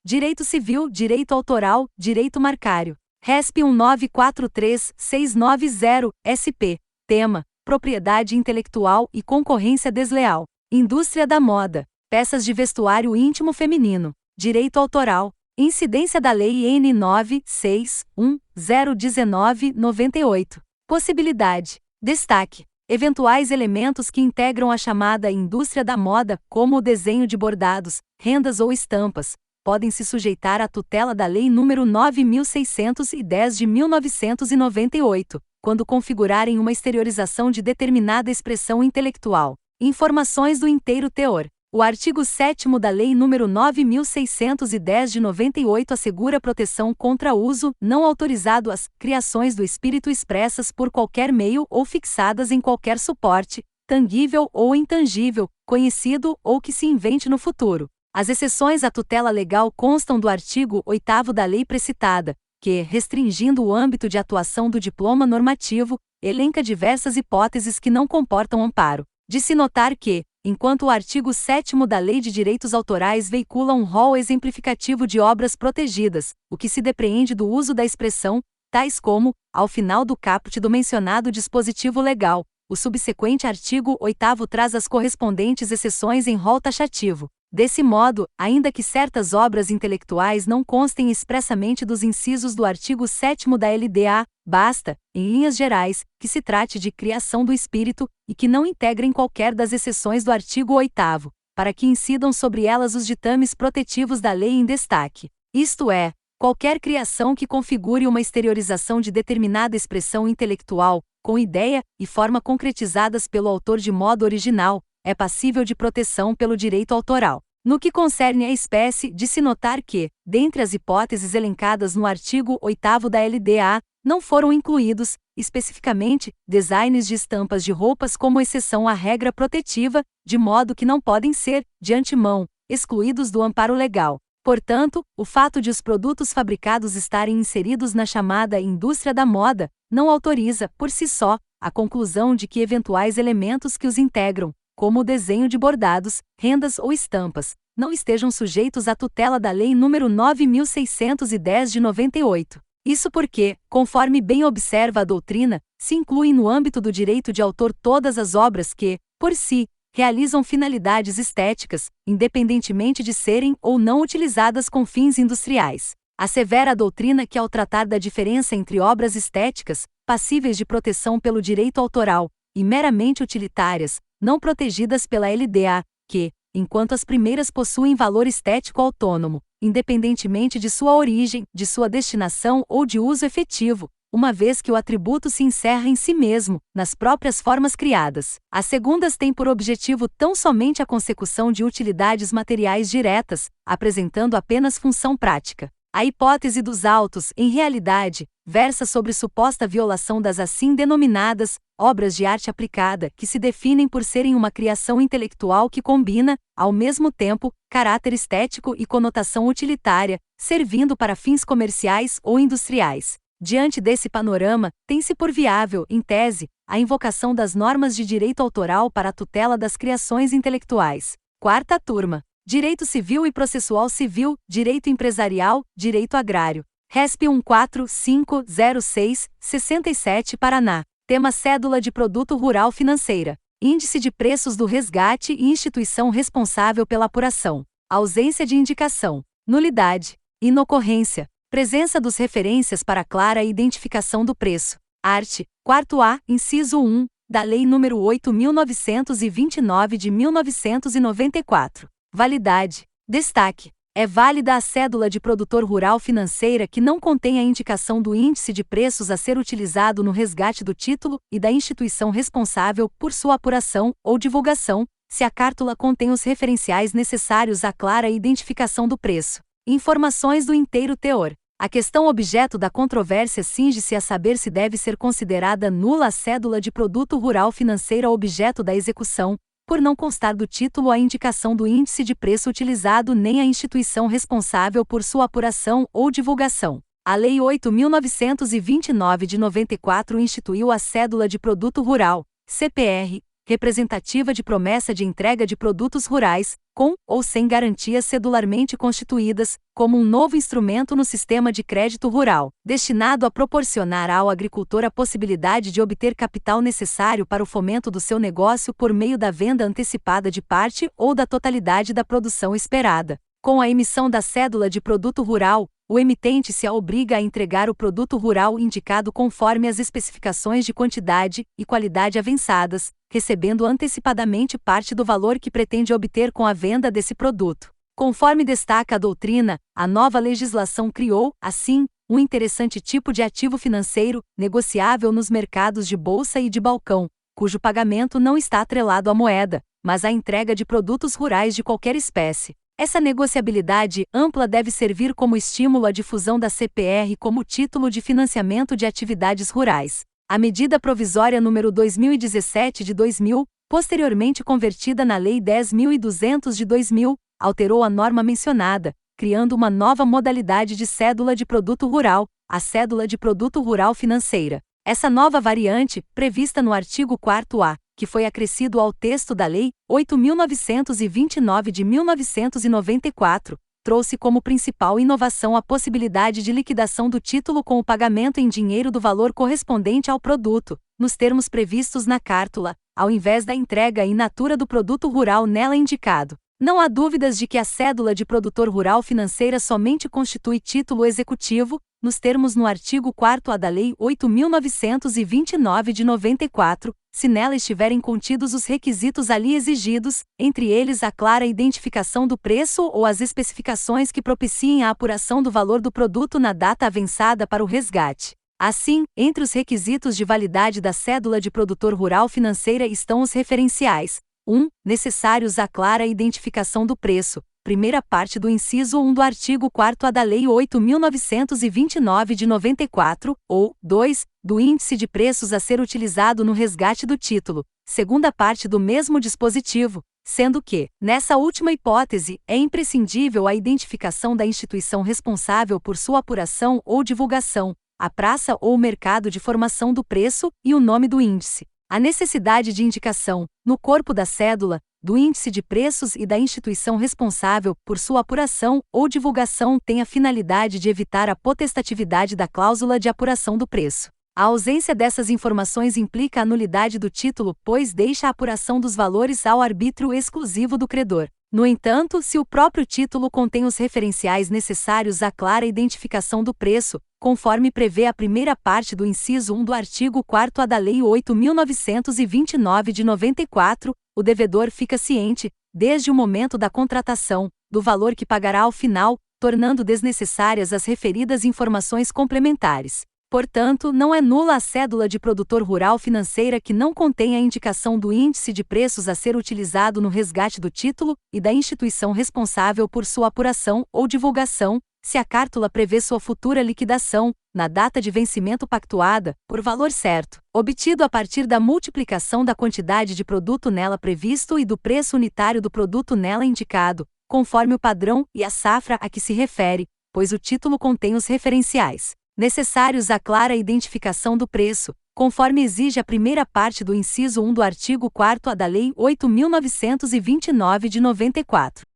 Direito Civil, Direito Autoral, Direito Marcário. RESP 1943690, SP. Tema: Propriedade Intelectual e Concorrência Desleal. Indústria da Moda. Peças de vestuário íntimo feminino. Direito Autoral. Incidência da Lei N. 961/019/98. Possibilidade. Destaque: eventuais elementos que integram a chamada indústria da moda, como o desenho de bordados, rendas ou estampas, podem se sujeitar à tutela da Lei nº 9.610 de 1998, quando configurarem uma exteriorização de determinada expressão intelectual. Informações do inteiro teor. O artigo 7º da Lei nº 9.610 de 98 assegura proteção contra uso não autorizado às criações do espírito expressas por qualquer meio ou fixadas em qualquer suporte, tangível ou intangível, conhecido ou que se invente no futuro. As exceções à tutela legal constam do artigo 8º da lei precitada, que, restringindo o âmbito de atuação do diploma normativo, elenca diversas hipóteses que não comportam amparo. De se notar que, enquanto o artigo 7º da Lei de Direitos Autorais veicula um rol exemplificativo de obras protegidas, o que se depreende do uso da expressão, tais como, ao final do caput do mencionado dispositivo legal, o subsequente artigo 8º traz as correspondentes exceções em rol taxativo. Desse modo, ainda que certas obras intelectuais não constem expressamente dos incisos do artigo 7º da LDA, basta, em linhas gerais, que se trate de criação do espírito, e que não integrem qualquer das exceções do artigo 8º, para que incidam sobre elas os ditames protetivos da lei em destaque. Isto é, qualquer criação que configure uma exteriorização de determinada expressão intelectual, com ideia e forma concretizadas pelo autor de modo original, é passível de proteção pelo direito autoral. No que concerne à espécie, de se notar que, dentre as hipóteses elencadas no artigo 8º da LDA, não foram incluídos, especificamente, designs de estampas de roupas como exceção à regra protetiva, de modo que não podem ser, de antemão, excluídos do amparo legal. Portanto, o fato de os produtos fabricados estarem inseridos na chamada indústria da moda, não autoriza, por si só, a conclusão de que eventuais elementos que os integram, como o desenho de bordados, rendas ou estampas, não estejam sujeitos à tutela da Lei nº 9.610 de 98. Isso porque, conforme bem observa a doutrina, se incluem no âmbito do direito de autor todas as obras que, por si, realizam finalidades estéticas, independentemente de serem ou não utilizadas com fins industriais. Assevera a doutrina que, ao tratar da diferença entre obras estéticas, passíveis de proteção pelo direito autoral, e meramente utilitárias, não protegidas pela LDA, que, enquanto as primeiras possuem valor estético autônomo, independentemente de sua origem, de sua destinação ou de uso efetivo, uma vez que o atributo se encerra em si mesmo, nas próprias formas criadas. As segundas têm por objetivo tão somente a consecução de utilidades materiais diretas, apresentando apenas função prática. A hipótese dos autos, em realidade, versa sobre suposta violação das assim denominadas obras de arte aplicada, que se definem por serem uma criação intelectual que combina, ao mesmo tempo, caráter estético e conotação utilitária, servindo para fins comerciais ou industriais. Diante desse panorama, tem-se por viável, em tese, a invocação das normas de direito autoral para a tutela das criações intelectuais. Quarta turma. Direito Civil e Processual Civil, Direito Empresarial, Direito Agrário. RESP 14506-67 Paraná. Tema Cédula de Produto Rural Financeira. Índice de preços do resgate e instituição responsável pela apuração. Ausência de indicação. Nulidade. Inocorrência. Presença dos referências para clara identificação do preço. Art. 4A, inciso 1, da Lei nº 8.929 de 1994. Validade. Destaque. É válida a cédula de produtor rural financeira que não contém a indicação do índice de preços a ser utilizado no resgate do título e da instituição responsável por sua apuração ou divulgação, se a cártula contém os referenciais necessários à clara identificação do preço. Informações do inteiro teor. A questão objeto da controvérsia cinge-se a saber se deve ser considerada nula a cédula de produto rural financeira objeto da execução, por não constar do título a indicação do índice de preço utilizado nem a instituição responsável por sua apuração ou divulgação. A Lei 8.929 de 94 instituiu a Cédula de Produto Rural, CPR, representativa de promessa de entrega de produtos rurais, com ou sem garantias cedularmente constituídas, como um novo instrumento no sistema de crédito rural, destinado a proporcionar ao agricultor a possibilidade de obter capital necessário para o fomento do seu negócio por meio da venda antecipada de parte ou da totalidade da produção esperada. Com a emissão da cédula de produto rural, o emitente se obriga a entregar o produto rural indicado conforme as especificações de quantidade e qualidade avançadas, recebendo antecipadamente parte do valor que pretende obter com a venda desse produto. Conforme destaca a doutrina, a nova legislação criou, assim, um interessante tipo de ativo financeiro, negociável nos mercados de bolsa e de balcão, cujo pagamento não está atrelado à moeda, mas à entrega de produtos rurais de qualquer espécie. Essa negociabilidade ampla deve servir como estímulo à difusão da CPR como título de financiamento de atividades rurais. A medida provisória número 2017 de 2000, posteriormente convertida na Lei 10.200 de 2000, alterou a norma mencionada, criando uma nova modalidade de cédula de produto rural, a cédula de produto rural financeira. Essa nova variante, prevista no artigo 4A, que foi acrescido ao texto da Lei 8.929 de 1994, trouxe como principal inovação a possibilidade de liquidação do título com o pagamento em dinheiro do valor correspondente ao produto, nos termos previstos na cártula, ao invés da entrega in natura do produto rural nela indicado. Não há dúvidas de que a cédula de produtor rural financeira somente constitui título executivo, nos termos no artigo 4A da Lei 8.929 de 94, se nela estiverem contidos os requisitos ali exigidos, entre eles a clara identificação do preço ou as especificações que propiciem a apuração do valor do produto na data avançada para o resgate. Assim, entre os requisitos de validade da cédula de produtor rural financeira estão os referenciais. 1. Necessários a clara identificação do preço, primeira parte do inciso 1 do artigo 4A da Lei 8.929 de 94, ou 2. Do índice de preços a ser utilizado no resgate do título, segunda parte do mesmo dispositivo, sendo que, nessa última hipótese, é imprescindível a identificação da instituição responsável por sua apuração ou divulgação, a praça ou mercado de formação do preço e o nome do índice. A necessidade de indicação, no corpo da cédula, do índice de preços e da instituição responsável por sua apuração ou divulgação tem a finalidade de evitar a potestatividade da cláusula de apuração do preço. A ausência dessas informações implica a nulidade do título, pois deixa a apuração dos valores ao arbítrio exclusivo do credor. No entanto, se o próprio título contém os referenciais necessários à clara identificação do preço, conforme prevê a primeira parte do inciso 1 do artigo 4A da Lei 8.929 de 94, o devedor fica ciente, desde o momento da contratação, do valor que pagará ao final, tornando desnecessárias as referidas informações complementares. Portanto, não é nula a cédula de produtor rural financeira que não contém a indicação do índice de preços a ser utilizado no resgate do título e da instituição responsável por sua apuração ou divulgação, se a cártula prevê sua futura liquidação, na data de vencimento pactuada, por valor certo, obtido a partir da multiplicação da quantidade de produto nela previsto e do preço unitário do produto nela indicado, conforme o padrão e a safra a que se refere, pois o título contém os referenciais necessários à clara identificação do preço, conforme exige a primeira parte do inciso 1 do artigo 4A da Lei 8.929 de 94.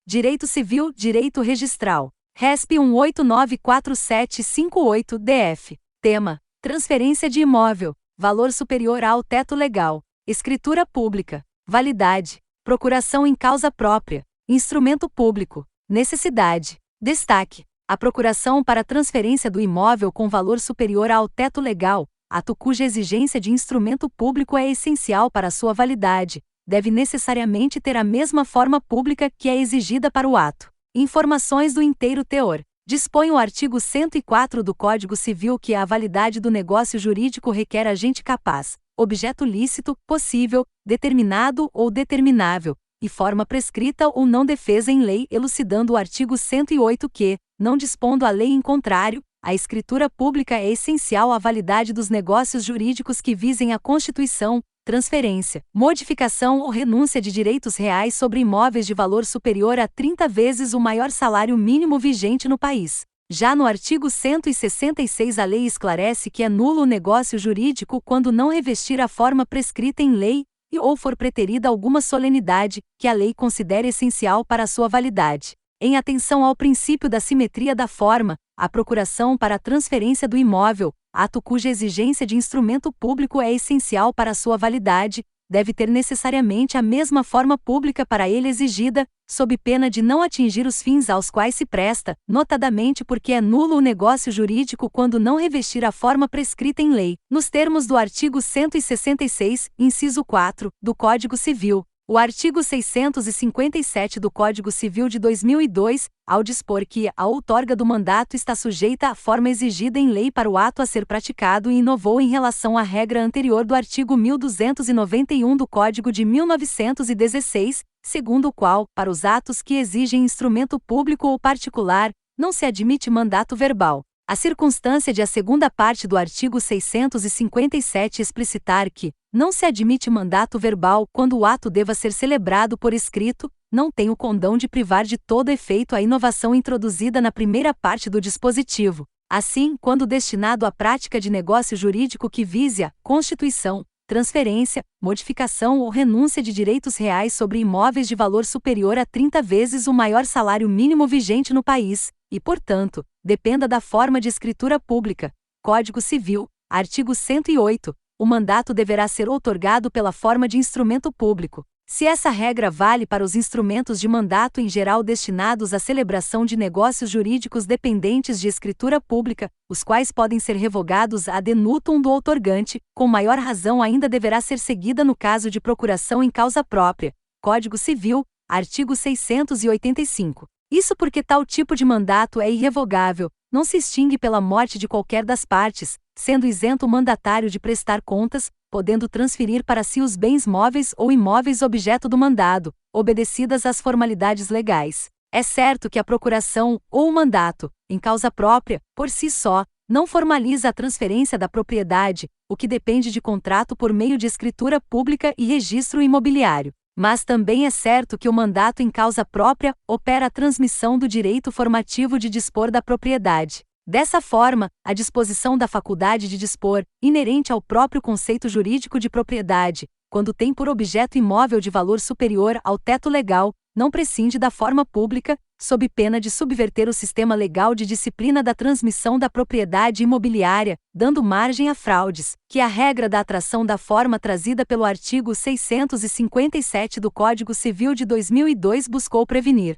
Direito Civil, Direito Registral. RESP 1894758-DF. Tema: transferência de imóvel, valor superior ao teto legal. Escritura pública. Validade. Procuração em causa própria. Instrumento público. Necessidade. Destaque: a procuração para transferência do imóvel com valor superior ao teto legal, ato cuja exigência de instrumento público é essencial para sua validade, deve necessariamente ter a mesma forma pública que é exigida para o ato. Informações do inteiro teor. Dispõe o artigo 104 do Código Civil que a validade do negócio jurídico requer agente capaz, objeto lícito, possível, determinado ou determinável, e forma prescrita ou não defesa em lei, elucidando o artigo 108 que, não dispondo a lei em contrário, a escritura pública é essencial à validade dos negócios jurídicos que visem a constituição, transferência, modificação ou renúncia de direitos reais sobre imóveis de valor superior a 30 vezes o maior salário mínimo vigente no país. Já no artigo 166 a lei esclarece que é nulo o negócio jurídico quando não revestir a forma prescrita em lei e ou for preterida alguma solenidade que a lei considere essencial para a sua validade. Em atenção ao princípio da simetria da forma, a procuração para a transferência do imóvel, ato cuja exigência de instrumento público é essencial para a sua validade, deve ter necessariamente a mesma forma pública para ele exigida, sob pena de não atingir os fins aos quais se presta, notadamente porque é nulo o negócio jurídico quando não revestir a forma prescrita em lei, nos termos do artigo 166, inciso 4, do Código Civil. O artigo 657 do Código Civil de 2002, ao dispor que a outorga do mandato está sujeita à forma exigida em lei para o ato a ser praticado e inovou em relação à regra anterior do artigo 1291 do Código de 1916, segundo o qual, para os atos que exigem instrumento público ou particular, não se admite mandato verbal. A circunstância de a segunda parte do artigo 657 explicitar que não se admite mandato verbal quando o ato deva ser celebrado por escrito, não tem o condão de privar de todo efeito a inovação introduzida na primeira parte do dispositivo. Assim, quando destinado à prática de negócio jurídico que vise a constituição, transferência, modificação ou renúncia de direitos reais sobre imóveis de valor superior a 30 vezes o maior salário mínimo vigente no país, e, portanto, dependa da forma de escritura pública. Código Civil, artigo 108, o mandato deverá ser outorgado pela forma de instrumento público. Se essa regra vale para os instrumentos de mandato em geral destinados à celebração de negócios jurídicos dependentes de escritura pública, os quais podem ser revogados ad nutum do outorgante, com maior razão ainda deverá ser seguida no caso de procuração em causa própria. Código Civil, artigo 685. Isso porque tal tipo de mandato é irrevogável, não se extingue pela morte de qualquer das partes, sendo isento o mandatário de prestar contas, podendo transferir para si os bens móveis ou imóveis objeto do mandado, obedecidas as formalidades legais. É certo que a procuração, ou o mandato, em causa própria, por si só, não formaliza a transferência da propriedade, o que depende de contrato por meio de escritura pública e registro imobiliário. Mas também é certo que o mandato em causa própria opera a transmissão do direito formativo de dispor da propriedade. Dessa forma, a disposição da faculdade de dispor, inerente ao próprio conceito jurídico de propriedade, quando tem por objeto imóvel de valor superior ao teto legal, não prescinde da forma pública, sob pena de subverter o sistema legal de disciplina da transmissão da propriedade imobiliária, dando margem a fraudes, que a regra da atração da forma trazida pelo artigo 657 do Código Civil de 2002 buscou prevenir.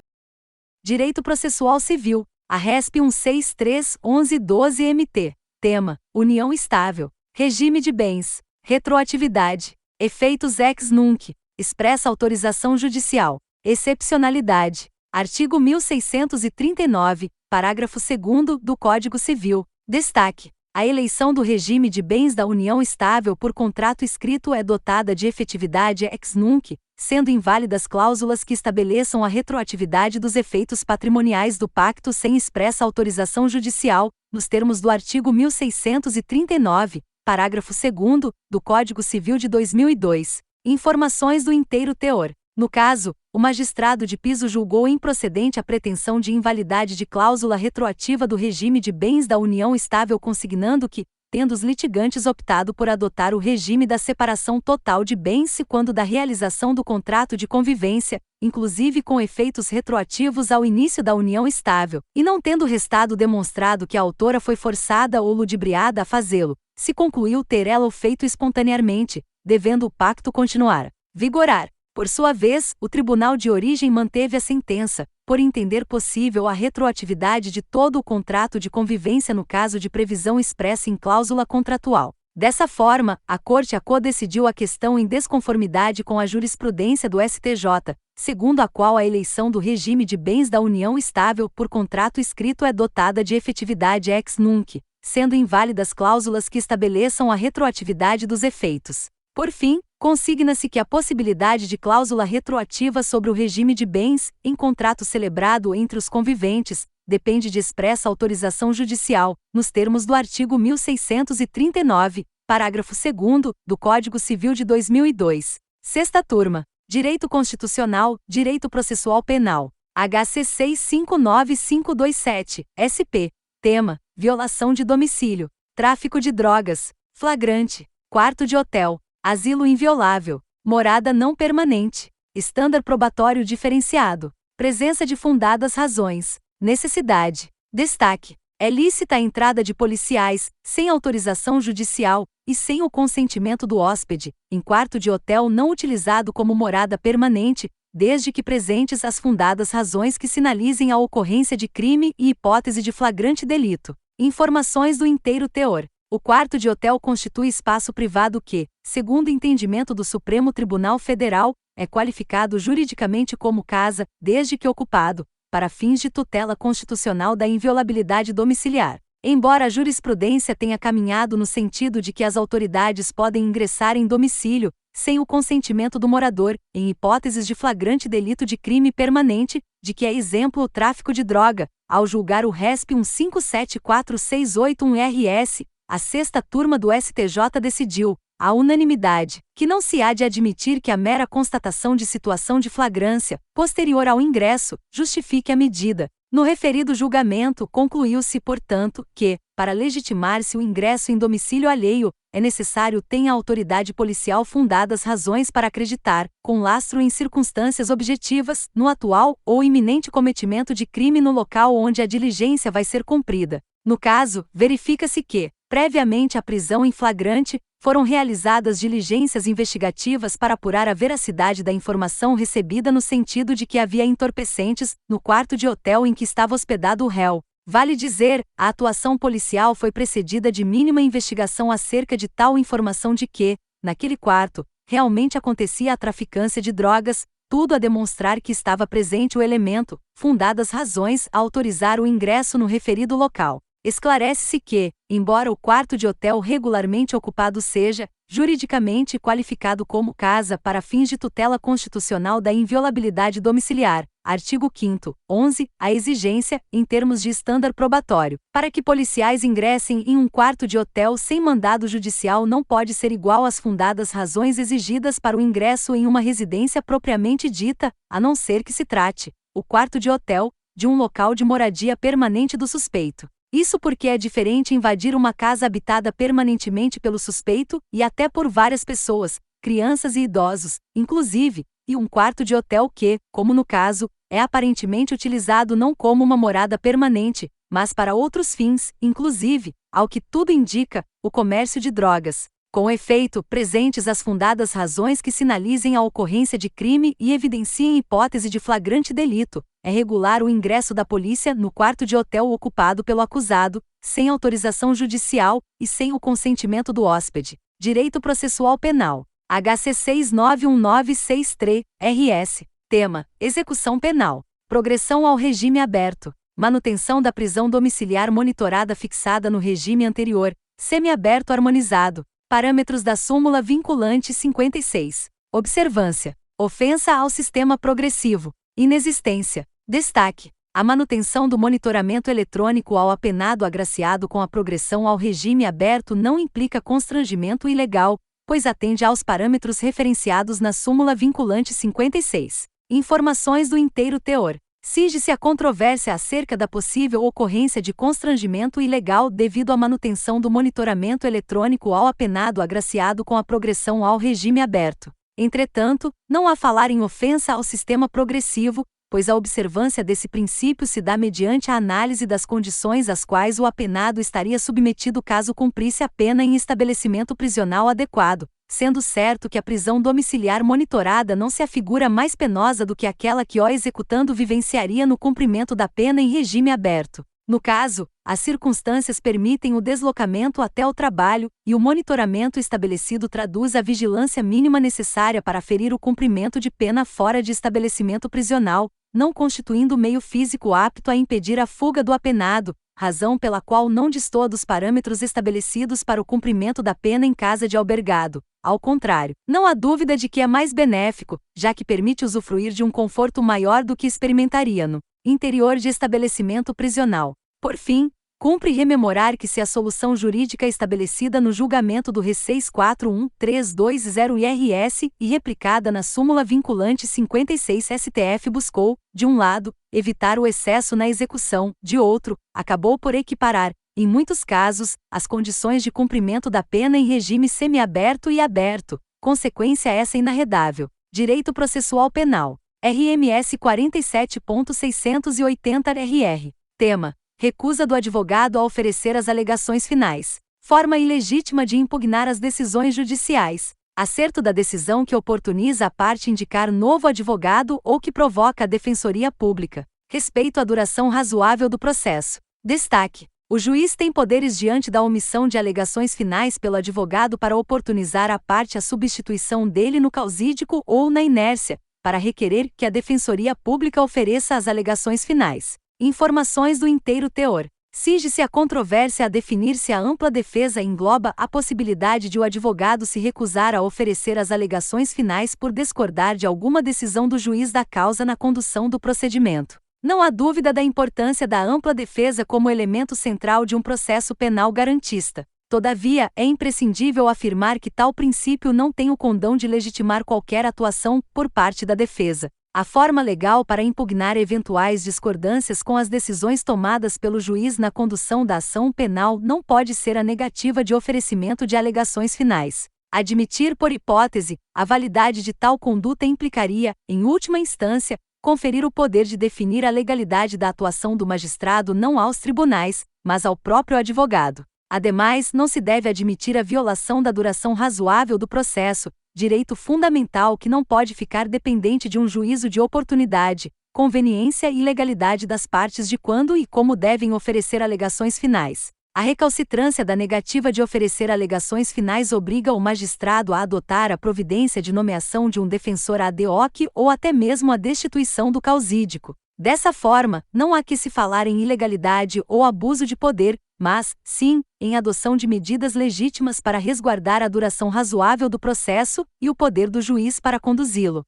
Direito Processual Civil, a RESP 163/1112-MT. Tema: União estável. Regime de bens. Retroatividade. Efeitos ex nunc. Expressa autorização judicial. Excepcionalidade. Artigo 1639, parágrafo 2º do Código Civil. Destaque: a eleição do regime de bens da união estável por contrato escrito é dotada de efetividade ex nunc, sendo inválidas cláusulas que estabeleçam a retroatividade dos efeitos patrimoniais do pacto sem expressa autorização judicial, nos termos do artigo 1639, parágrafo 2º, do Código Civil de 2002. Informações do inteiro teor. No caso, o magistrado de piso julgou improcedente a pretensão de invalidade de cláusula retroativa do regime de bens da união estável, consignando que, tendo os litigantes optado por adotar o regime da separação total de bens se quando da realização do contrato de convivência, inclusive com efeitos retroativos ao início da união estável, e não tendo restado demonstrado que a autora foi forçada ou ludibriada a fazê-lo, se concluiu ter ela o feito espontaneamente, devendo o pacto continuar vigorar. Por sua vez, o tribunal de origem manteve a sentença, por entender possível a retroatividade de todo o contrato de convivência no caso de previsão expressa em cláusula contratual. Dessa forma, a Corte decidiu a questão em desconformidade com a jurisprudência do STJ, segundo a qual a eleição do regime de bens da união estável por contrato escrito é dotada de efetividade ex nunc, sendo inválidas cláusulas que estabeleçam a retroatividade dos efeitos. Por fim, consigna-se que a possibilidade de cláusula retroativa sobre o regime de bens, em contrato celebrado entre os conviventes, depende de expressa autorização judicial, nos termos do artigo 1639, parágrafo 2º, do Código Civil de 2002. Sexta turma. Direito Constitucional, Direito Processual Penal. HC 659527, SP. Tema: violação de domicílio, tráfico de drogas, flagrante, quarto de hotel, asilo inviolável, morada não permanente, estándar probatório diferenciado, presença de fundadas razões, necessidade. Destaque: é lícita a entrada de policiais, sem autorização judicial, e sem o consentimento do hóspede, em quarto de hotel não utilizado como morada permanente, desde que presentes as fundadas razões que sinalizem a ocorrência de crime e hipótese de flagrante delito. Informações do inteiro teor. O quarto de hotel constitui espaço privado que, segundo o entendimento do Supremo Tribunal Federal, é qualificado juridicamente como casa, desde que ocupado, para fins de tutela constitucional da inviolabilidade domiciliar. Embora a jurisprudência tenha caminhado no sentido de que as autoridades podem ingressar em domicílio, sem o consentimento do morador, em hipóteses de flagrante delito de crime permanente, de que é exemplo o tráfico de droga, ao julgar o RESP 1574681-RS, a sexta turma do STJ decidiu, à unanimidade, que não se há de admitir que a mera constatação de situação de flagrância, posterior ao ingresso, justifique a medida. No referido julgamento, concluiu-se, portanto, que, para legitimar-se o ingresso em domicílio alheio, é necessário tenha a autoridade policial fundadas razões para acreditar, com lastro em circunstâncias objetivas, no atual ou iminente cometimento de crime no local onde a diligência vai ser cumprida. No caso, verifica-se que, previamente à prisão em flagrante, foram realizadas diligências investigativas para apurar a veracidade da informação recebida no sentido de que havia entorpecentes no quarto de hotel em que estava hospedado o réu. Vale dizer, a atuação policial foi precedida de mínima investigação acerca de tal informação de que, naquele quarto, realmente acontecia a traficância de drogas, tudo a demonstrar que estava presente o elemento, fundadas razões a autorizar o ingresso no referido local. Esclarece-se que, embora o quarto de hotel regularmente ocupado seja, juridicamente qualificado como casa para fins de tutela constitucional da inviolabilidade domiciliar, artigo 5º, 11, a exigência, em termos de estándar probatório, para que policiais ingressem em um quarto de hotel sem mandado judicial não pode ser igual às fundadas razões exigidas para o ingresso em uma residência propriamente dita, a não ser que se trate, o quarto de hotel, de um local de moradia permanente do suspeito. Isso porque é diferente invadir uma casa habitada permanentemente pelo suspeito, e até por várias pessoas, crianças e idosos, inclusive, e um quarto de hotel que, como no caso, é aparentemente utilizado não como uma morada permanente, mas para outros fins, inclusive, ao que tudo indica, o comércio de drogas. Com efeito, presentes as fundadas razões que sinalizem a ocorrência de crime e evidenciem hipótese de flagrante delito, é regular o ingresso da polícia no quarto de hotel ocupado pelo acusado, sem autorização judicial e sem o consentimento do hóspede. Direito Processual Penal. HC 691963-RS. Tema: Execução penal. Progressão ao regime aberto. Manutenção da prisão domiciliar monitorada fixada no regime anterior, semiaberto harmonizado. Parâmetros da súmula vinculante 56. Observância. Ofensa ao sistema progressivo. Inexistência. Destaque. A manutenção do monitoramento eletrônico ao apenado agraciado com a progressão ao regime aberto não implica constrangimento ilegal, pois atende aos parâmetros referenciados na súmula vinculante 56. Informações do inteiro teor. Cige-se a controvérsia acerca da possível ocorrência de constrangimento ilegal devido à manutenção do monitoramento eletrônico ao apenado agraciado com a progressão ao regime aberto. Entretanto, não há falar em ofensa ao sistema progressivo, pois a observância desse princípio se dá mediante a análise das condições às quais o apenado estaria submetido caso cumprisse a pena em estabelecimento prisional adequado, sendo certo que a prisão domiciliar monitorada não se afigura mais penosa do que aquela que o executando vivenciaria no cumprimento da pena em regime aberto. No caso, as circunstâncias permitem o deslocamento até o trabalho, e o monitoramento estabelecido traduz a vigilância mínima necessária para aferir o cumprimento de pena fora de estabelecimento prisional, não constituindo meio físico apto a impedir a fuga do apenado, razão pela qual não destoa dos parâmetros estabelecidos para o cumprimento da pena em casa de albergado. Ao contrário, não há dúvida de que é mais benéfico, já que permite usufruir de um conforto maior do que experimentaria no interior de estabelecimento prisional. Por fim, cumpre rememorar que se a solução jurídica estabelecida no julgamento do Receis 41320-IRS e replicada na súmula vinculante 56 STF buscou, de um lado, evitar o excesso na execução, de outro, acabou por equiparar, em muitos casos, as condições de cumprimento da pena em regime semiaberto e aberto, consequência essa inarredável. Direito Processual Penal. RMS 47.680-RR. Tema: recusa do advogado a oferecer as alegações finais. Forma ilegítima de impugnar as decisões judiciais. Acerto da decisão que oportuniza a parte indicar novo advogado ou que provoca a defensoria pública. Respeito à duração razoável do processo. Destaque: o juiz tem poderes diante da omissão de alegações finais pelo advogado para oportunizar à parte a substituição dele no causídico ou na inércia, para requerer que a defensoria pública ofereça as alegações finais. Informações do inteiro teor. Cige-se a controvérsia a definir se a ampla defesa engloba a possibilidade de o advogado se recusar a oferecer as alegações finais por discordar de alguma decisão do juiz da causa na condução do procedimento. Não há dúvida da importância da ampla defesa como elemento central de um processo penal garantista. Todavia, é imprescindível afirmar que tal princípio não tem o condão de legitimar qualquer atuação por parte da defesa. A forma legal para impugnar eventuais discordâncias com as decisões tomadas pelo juiz na condução da ação penal não pode ser a negativa de oferecimento de alegações finais. Admitir por hipótese a validade de tal conduta implicaria, em última instância, conferir o poder de definir a legalidade da atuação do magistrado não aos tribunais, mas ao próprio advogado. Ademais, não se deve admitir a violação da duração razoável do processo, direito fundamental que não pode ficar dependente de um juízo de oportunidade, conveniência e legalidade das partes de quando e como devem oferecer alegações finais. A recalcitrância da negativa de oferecer alegações finais obriga o magistrado a adotar a providência de nomeação de um defensor ad hoc ou até mesmo a destituição do causídico. Dessa forma, não há que se falar em ilegalidade ou abuso de poder, mas, sim, em adoção de medidas legítimas para resguardar a duração razoável do processo e o poder do juiz para conduzi-lo.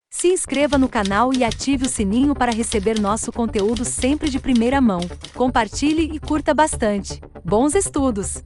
Se inscreva no canal e ative o sininho para receber nosso conteúdo sempre de primeira mão. Compartilhe e curta bastante. Bons estudos!